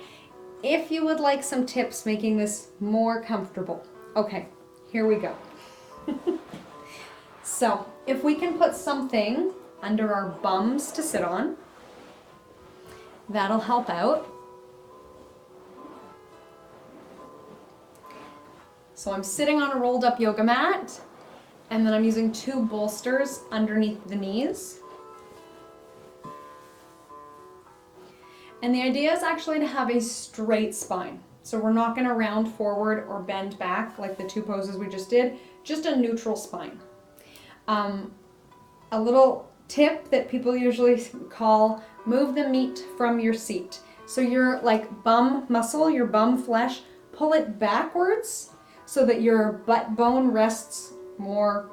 If you would like some tips making this more comfortable. Okay, here we go. So, if we can put something under our bums to sit on, that'll help out. So I'm sitting on a rolled up yoga mat, and then I'm using 2 bolsters underneath the knees. And the idea is actually to have a straight spine. So we're not going to round forward or bend back like the 2 poses we just did, just a neutral spine. A little tip that people usually call move the meat from your seat. So your like bum muscle, your bum flesh, pull it backwards so that your butt bone rests more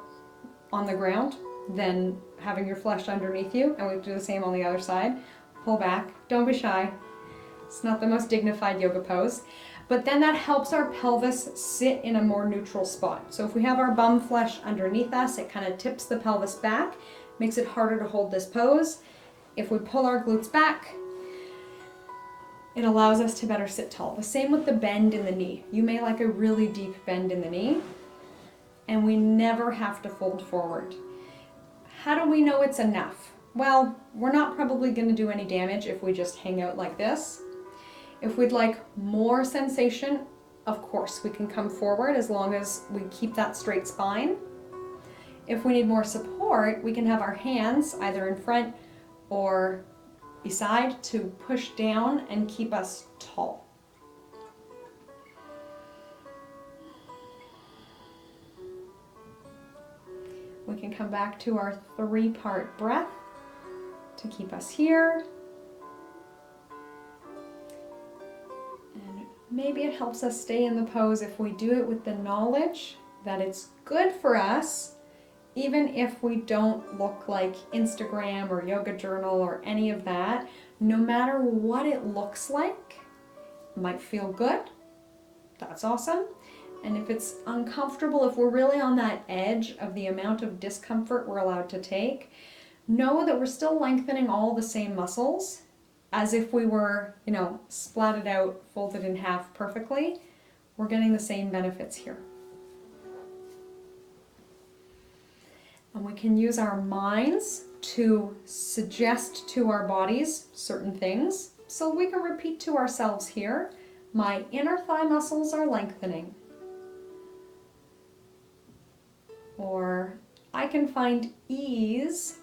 on the ground than having your flesh underneath you. And we do the same on the other side. Pull back, don't be shy. It's not the most dignified yoga pose. But then that helps our pelvis sit in a more neutral spot. So if we have our bum flesh underneath us, it kind of tips the pelvis back, makes it harder to hold this pose. If we pull our glutes back, it allows us to better sit tall. The same with the bend in the knee. You may like a really deep bend in the knee, and we never have to fold forward. How do we know it's enough? Well, we're not probably going to do any damage if we just hang out like this. If we'd like more sensation, of course, we can come forward as long as we keep that straight spine. If we need more support, we can have our hands either in front or beside to push down and keep us tall. We can come back to our 3-part breath to keep us here. And maybe it helps us stay in the pose if we do it with the knowledge that it's good for us, even if we don't look like Instagram or Yoga Journal or any of that. No matter what it looks like, it might feel good. That's awesome. And if it's uncomfortable, if we're really on that edge of the amount of discomfort we're allowed to take, know that we're still lengthening all the same muscles as if we were, splatted out, folded in half perfectly. We're getting the same benefits here. And we can use our minds to suggest to our bodies certain things. So we can repeat to ourselves here, my inner thigh muscles are lengthening. Or I can find ease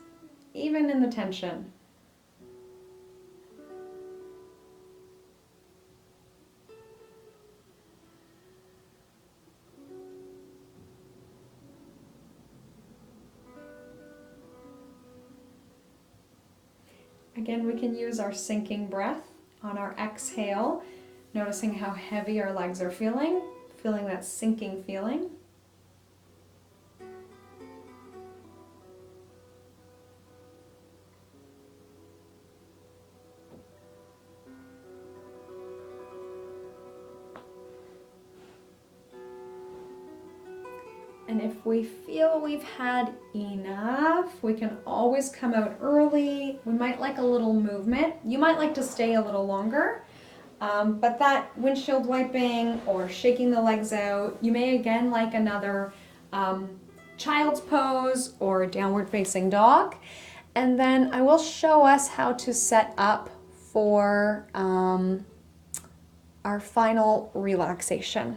even in the tension. Again, we can use our sinking breath on our exhale, noticing how heavy our legs are feeling that sinking feeling. And if we feel we've had enough, we can always come out early. We might like a little movement. You might like to stay a little longer, but that windshield wiping or shaking the legs out, you may again like another child's pose or downward facing dog. And then I will show us how to set up for our final relaxation.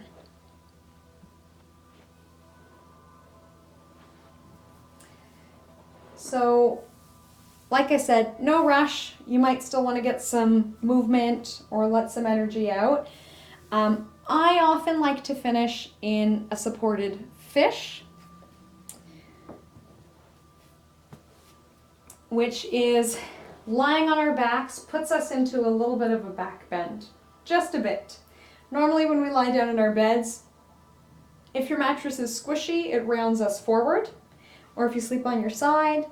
So, like I said, no rush. You might still want to get some movement or let some energy out. I often like to finish in a supported fish, which is Lying on our backs puts us into a little bit of a back bend, just a bit. Normally when we lie down in our beds, if your mattress is squishy, it rounds us forward, or if you sleep on your side.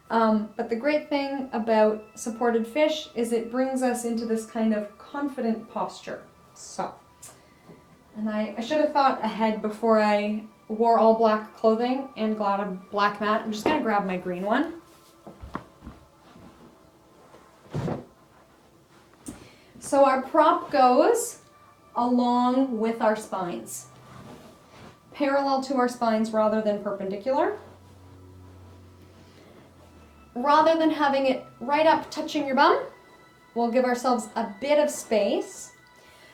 But the great thing about supported fish is it brings us into this kind of confident posture. So, and I should have thought ahead before I wore all black clothing and got a black mat. I'm just gonna grab my green one. So our prop goes along with our spines, parallel to our spines rather than perpendicular. Rather than having it right up touching your bum, we'll give ourselves a bit of space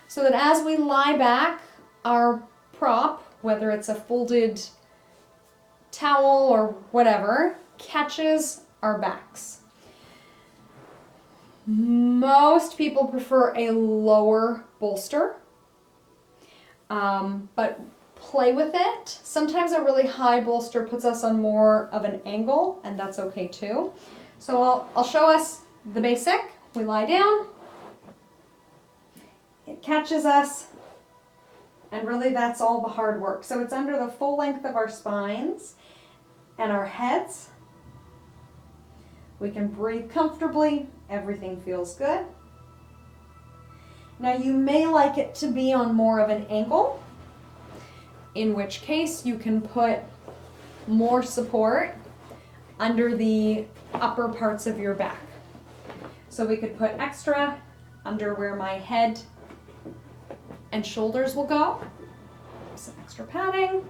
so that as we lie back, our prop, whether it's a folded towel or whatever, catches our backs. Most people prefer a lower bolster, but play with it. Sometimes a really high bolster puts us on more of an angle, and that's okay too. So I'll show us the basic. We lie down, it catches us, and really that's all the hard work. So it's under the full length of our spines and our heads. We can breathe comfortably, everything feels good. Now you may like it to be on more of an angle, in which case you can put more support under the upper parts of your back. So we could put extra under where my head and shoulders will go, some extra padding.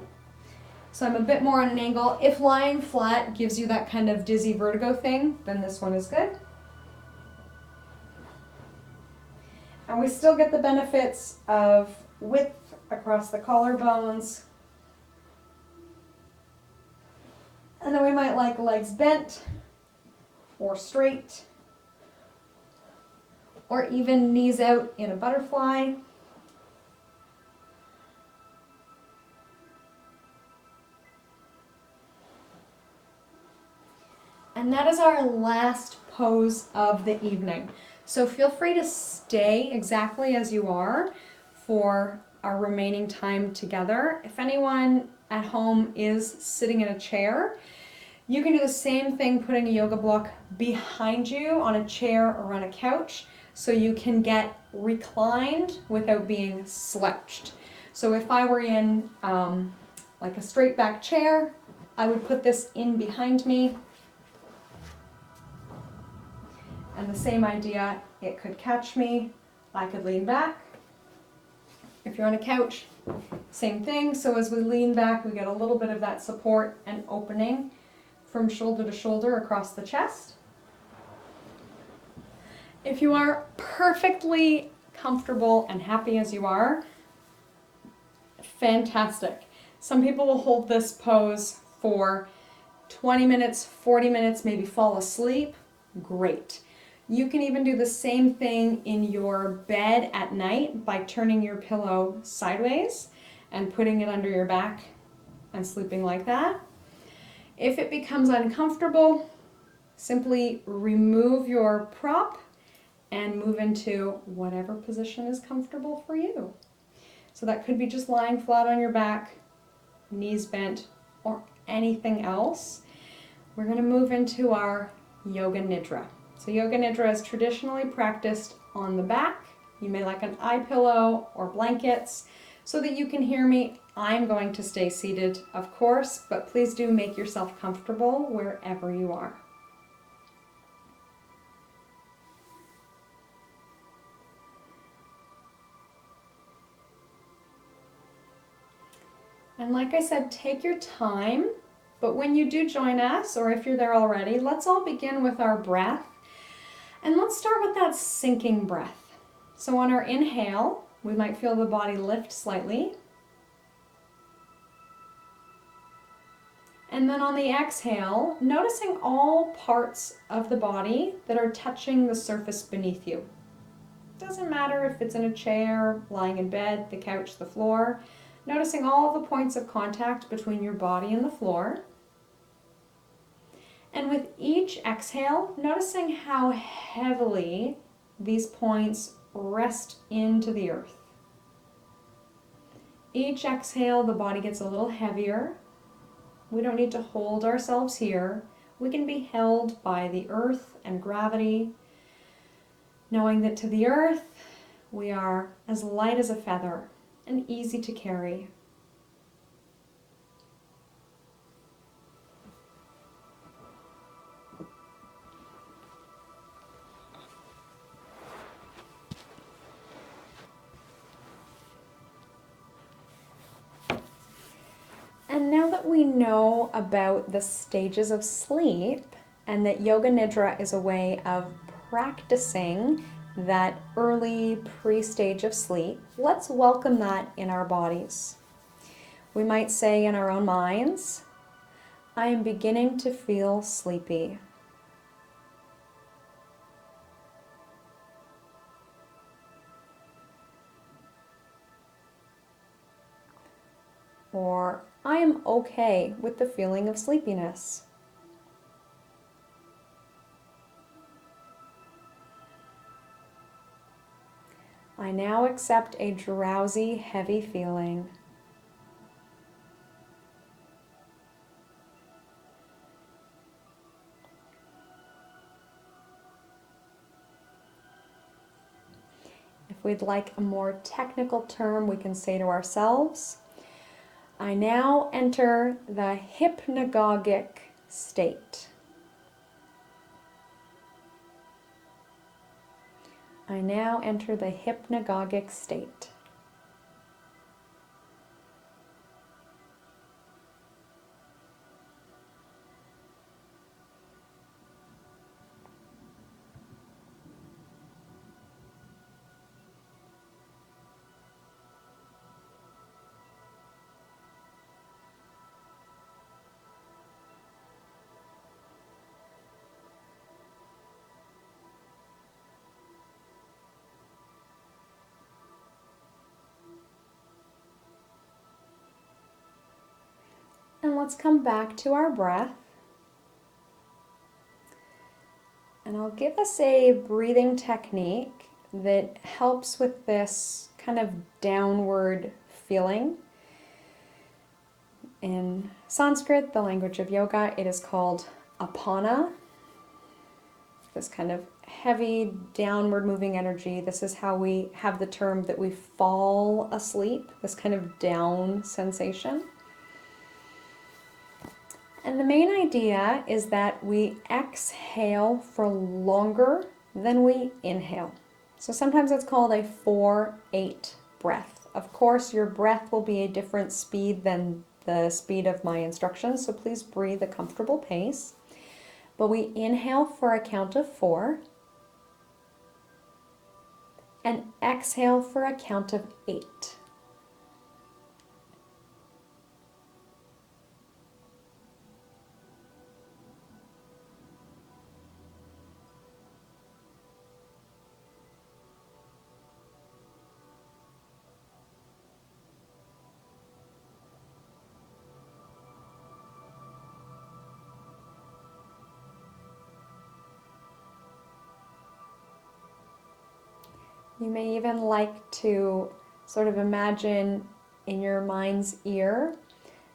So I'm a bit more on an angle. If lying flat gives you that kind of dizzy vertigo thing, then this one is good. And we still get the benefits of width across the collarbones. And then we might like legs bent or straight, or even knees out in a butterfly. And that is our last pose of the evening. So feel free to stay exactly as you are for our remaining time together. If anyone at home is sitting in a chair, you can do the same thing, putting a yoga block behind you on a chair or on a couch so you can get reclined without being slouched. So if I were in like a straight back chair, I would put this in behind me. And the same idea, it could catch me, I could lean back. If you're on a couch, same thing. So as we lean back, we get a little bit of that support and opening from shoulder to shoulder across the chest. If you are perfectly comfortable and happy as you are, fantastic. Some people will hold this pose for 20 minutes, 40 minutes, maybe fall asleep. Great. You can even do the same thing in your bed at night by turning your pillow sideways and putting it under your back and sleeping like that. If it becomes uncomfortable, simply remove your prop and move into whatever position is comfortable for you. So that could be just lying flat on your back, knees bent, or anything else. We're going to move into our Yoga Nidra. So Yoga Nidra is traditionally practiced on the back. You may like an eye pillow or blankets. So that you can hear me, I'm going to stay seated, of course, but please do make yourself comfortable wherever you are. And like I said, take your time, but when you do join us, or if you're there already, let's all begin with our breath. And let's start with that sinking breath. So on our inhale, we might feel the body lift slightly. And then on the exhale, noticing all parts of the body that are touching the surface beneath you. Doesn't matter if it's in a chair, lying in bed, the couch, the floor. Noticing all the points of contact between your body and the floor. And with each exhale, noticing how heavily these points rest into the earth. Each exhale, the body gets a little heavier. We don't need to hold ourselves here. We can be held by the earth and gravity, knowing that to the earth, we are as light as a feather and easy to carry. And now that we know about the stages of sleep and that Yoga Nidra is a way of practicing that early pre-stage of sleep, let's welcome that in our bodies. We might say in our own minds, I am beginning to feel sleepy. Or I am okay with the feeling of sleepiness. I now accept a drowsy, heavy feeling. If we'd like a more technical term, we can say to ourselves, I now enter the hypnagogic state. I now enter the hypnagogic state. And let's come back to our breath. And I'll give us a breathing technique that helps with this kind of downward feeling. In Sanskrit, the language of yoga, it is called apana. This kind of heavy downward moving energy. This is how we have the term that we fall asleep, this kind of down sensation. And the main idea is that we exhale for longer than we inhale. So sometimes it's called a 4-8 breath. Of course, your breath will be a different speed than the speed of my instructions, so please breathe a comfortable pace. But we inhale for a count of 4 and exhale for a count of 8. You may even like to sort of imagine in your mind's ear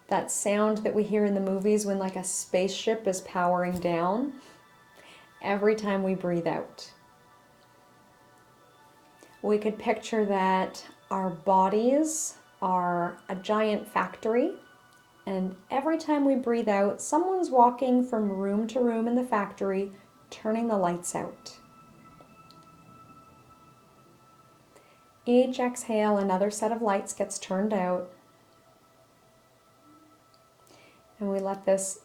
that sound that we hear in the movies when like a spaceship is powering down every time we breathe out. We could picture that our bodies are a giant factory, and every time we breathe out, someone's walking from room to room in the factory, turning the lights out. Each exhale, another set of lights gets turned out. And we let this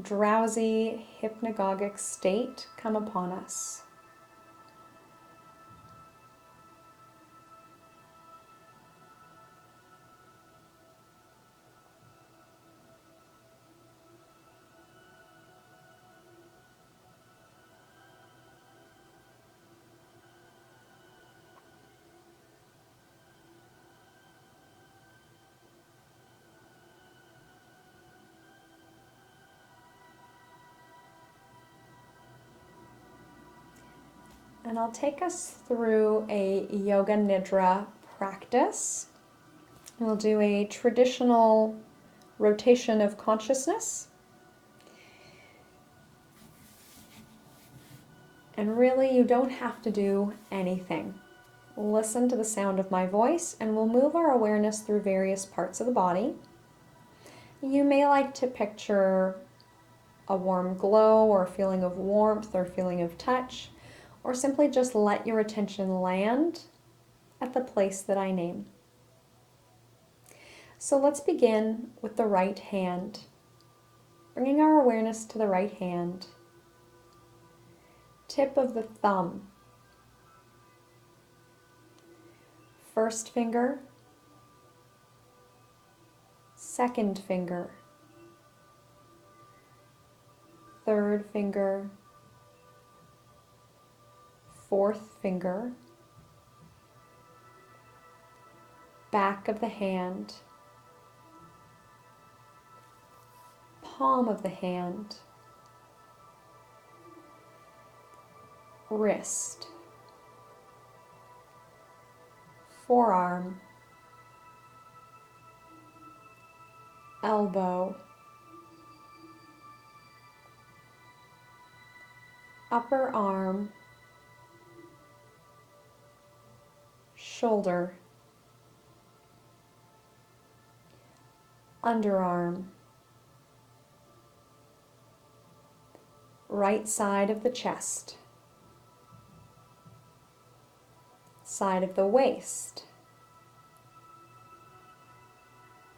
drowsy, hypnagogic state come upon us. And I'll take us through a yoga nidra practice. We'll do a traditional rotation of consciousness. And really, you don't have to do anything. Listen to the sound of my voice, and we'll move our awareness through various parts of the body. You may like to picture a warm glow, or a feeling of warmth, or a feeling of touch, or simply just let your attention land at the place that I name. So let's begin with the right hand. Bringing our awareness to the right hand. Tip of the thumb. First finger. Second finger. Third finger. Fourth finger. Back of the hand. Palm of the hand. Wrist. Forearm. Elbow. Upper arm. Shoulder. Underarm. Right side of the chest. Side of the waist.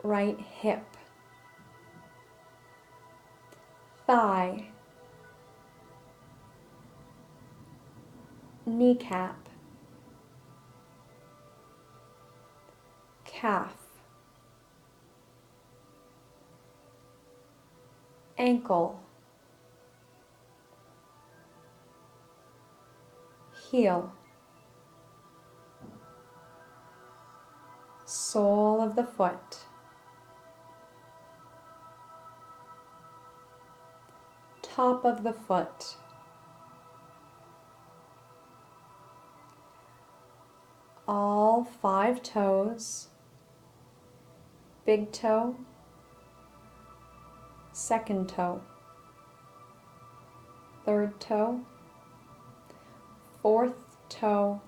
Right hip. Thigh. Kneecap. Calf. Ankle. Heel. Sole of the foot. Top of the foot. All 5 toes. Big toe. Second toe. Third toe. Fourth toe.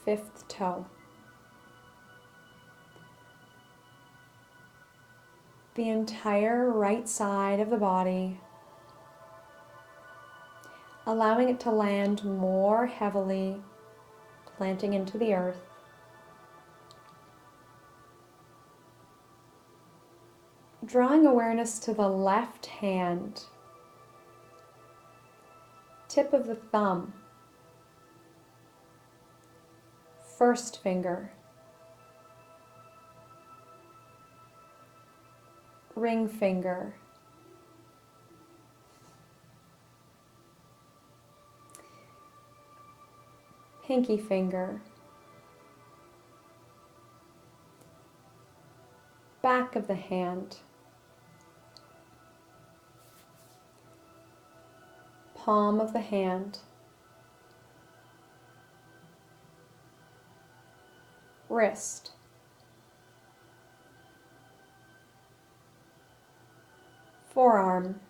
Fifth toe. The entire right side of the body, allowing it to land more heavily, planting into the earth. Drawing awareness to the left hand, tip of the thumb, first finger, ring finger, pinky finger, back of the hand, palm of the hand, wrist, forearm,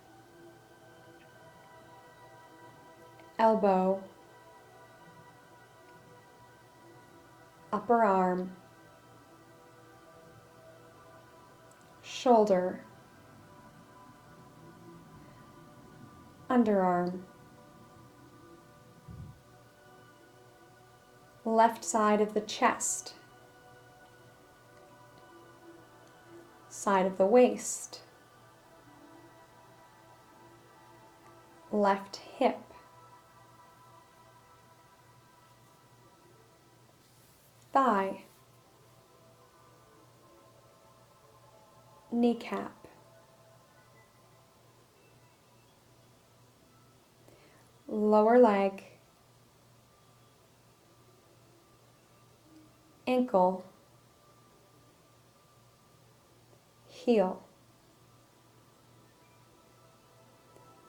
elbow, upper arm, shoulder, underarm, left side of the chest, side of the waist, left hip, thigh, kneecap, lower leg, ankle, heel,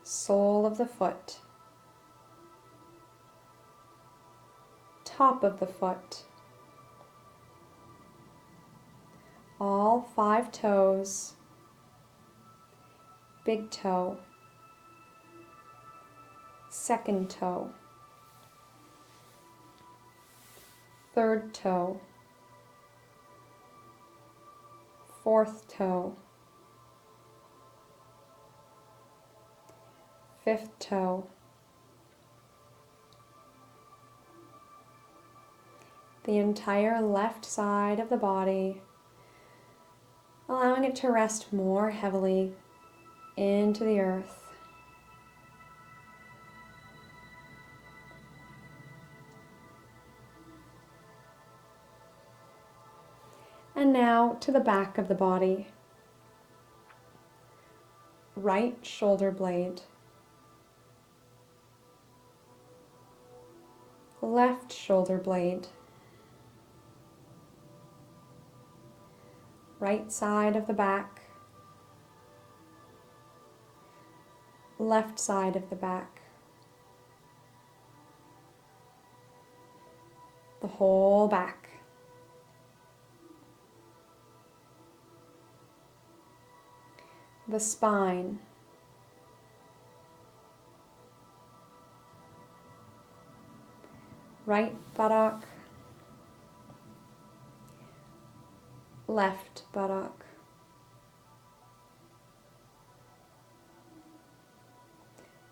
sole of the foot, top of the foot, all 5 toes, big toe, second toe, third toe, fourth toe, fifth toe, the entire left side of the body, allowing it to rest more heavily into the earth. And now to the back of the body. Right shoulder blade, left shoulder blade, right side of the back, left side of the back, the whole back. The spine, right buttock, left buttock,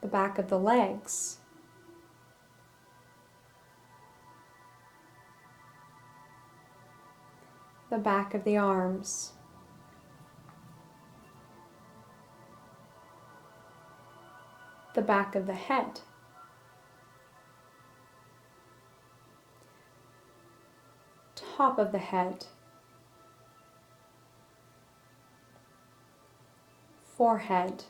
the back of the legs, the back of the arms, the back of the head, top of the head, forehead,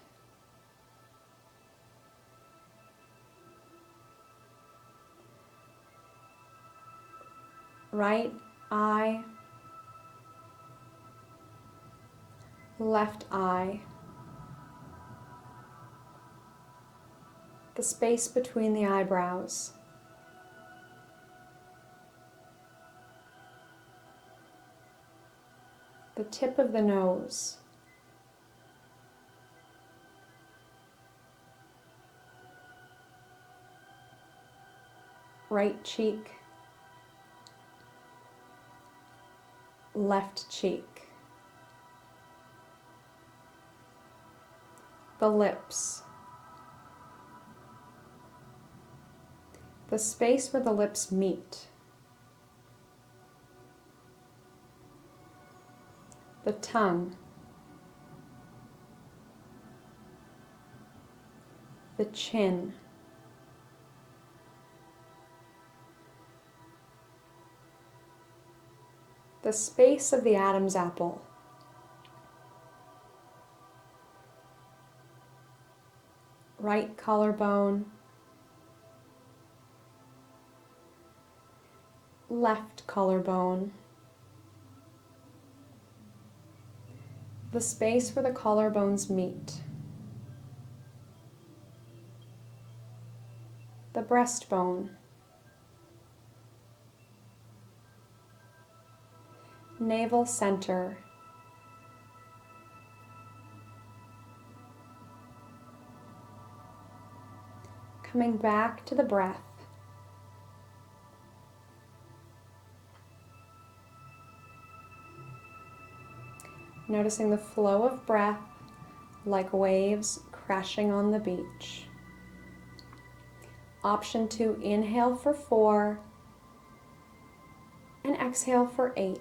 right eye, left eye, the space between the eyebrows, the tip of the nose, right cheek, left cheek, the lips, the space where the lips meet, the tongue, the chin, the space of the Adam's apple, right collarbone, left collarbone, the space where the collarbones meet, the breastbone, navel center, coming back to the breath. Noticing the flow of breath like waves crashing on the beach. Option to inhale for 4 and exhale for 8.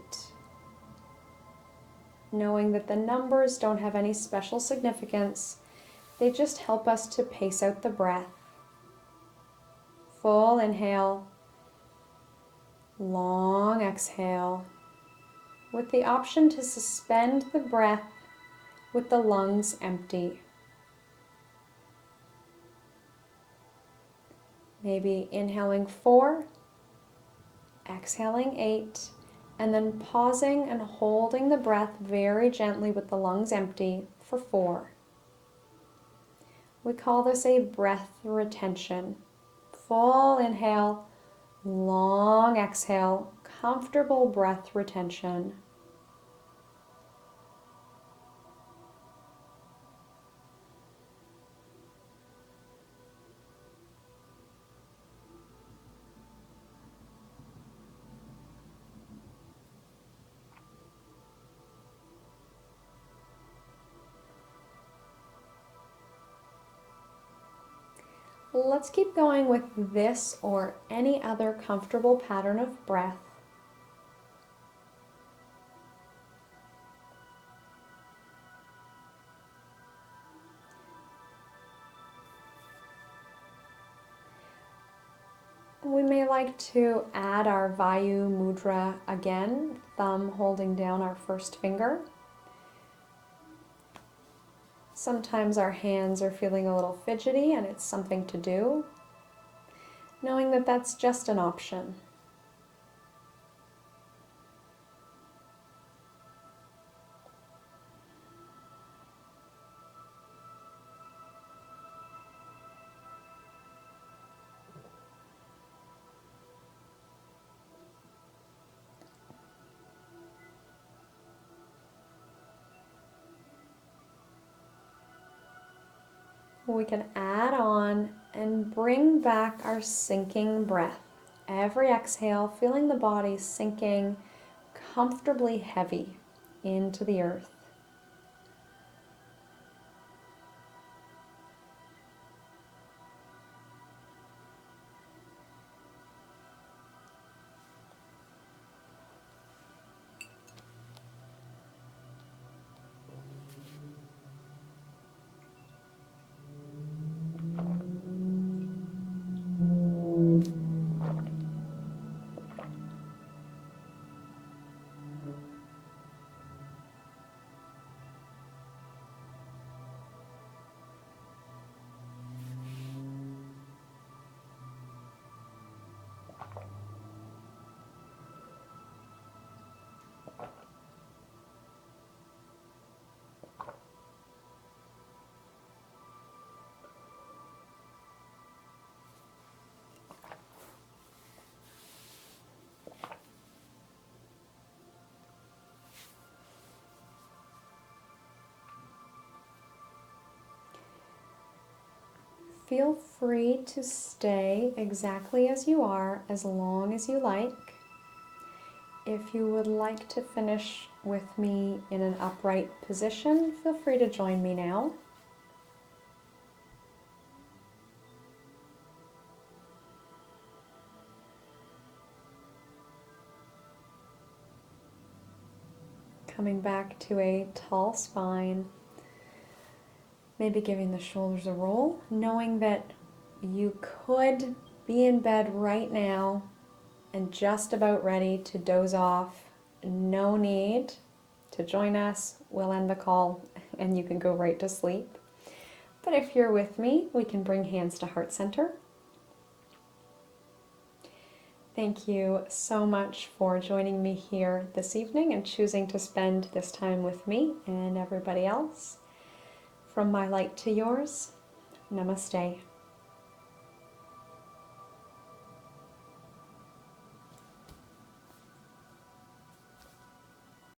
Knowing that the numbers don't have any special significance, they just help us to pace out the breath. Full inhale, long exhale, with the option to suspend the breath with the lungs empty. Maybe inhaling 4, exhaling 8, and then pausing and holding the breath very gently with the lungs empty for 4. We call this a breath retention. Full inhale, Long exhale, comfortable breath retention. Let's keep going with this or any other comfortable pattern of breath. We may like to add our Vayu Mudra again, thumb holding down our first finger. Sometimes our hands are feeling a little fidgety and it's something to do, knowing that that's just an option. We can add on and bring back our sinking breath. Every exhale, feeling the body sinking comfortably heavy into the earth. Feel free to stay exactly as you are as long as you like. If you would like to finish with me in an upright position, feel free to join me now. Coming back to a tall spine. Maybe giving the shoulders a roll, knowing that you could be in bed right now and just about ready to doze off. No need to join us. We'll end the call and you can go right to sleep. But if you're with me, we can bring hands to heart center. Thank you so much for joining me here this evening and choosing to spend this time with me and everybody else. From my light to yours, namaste.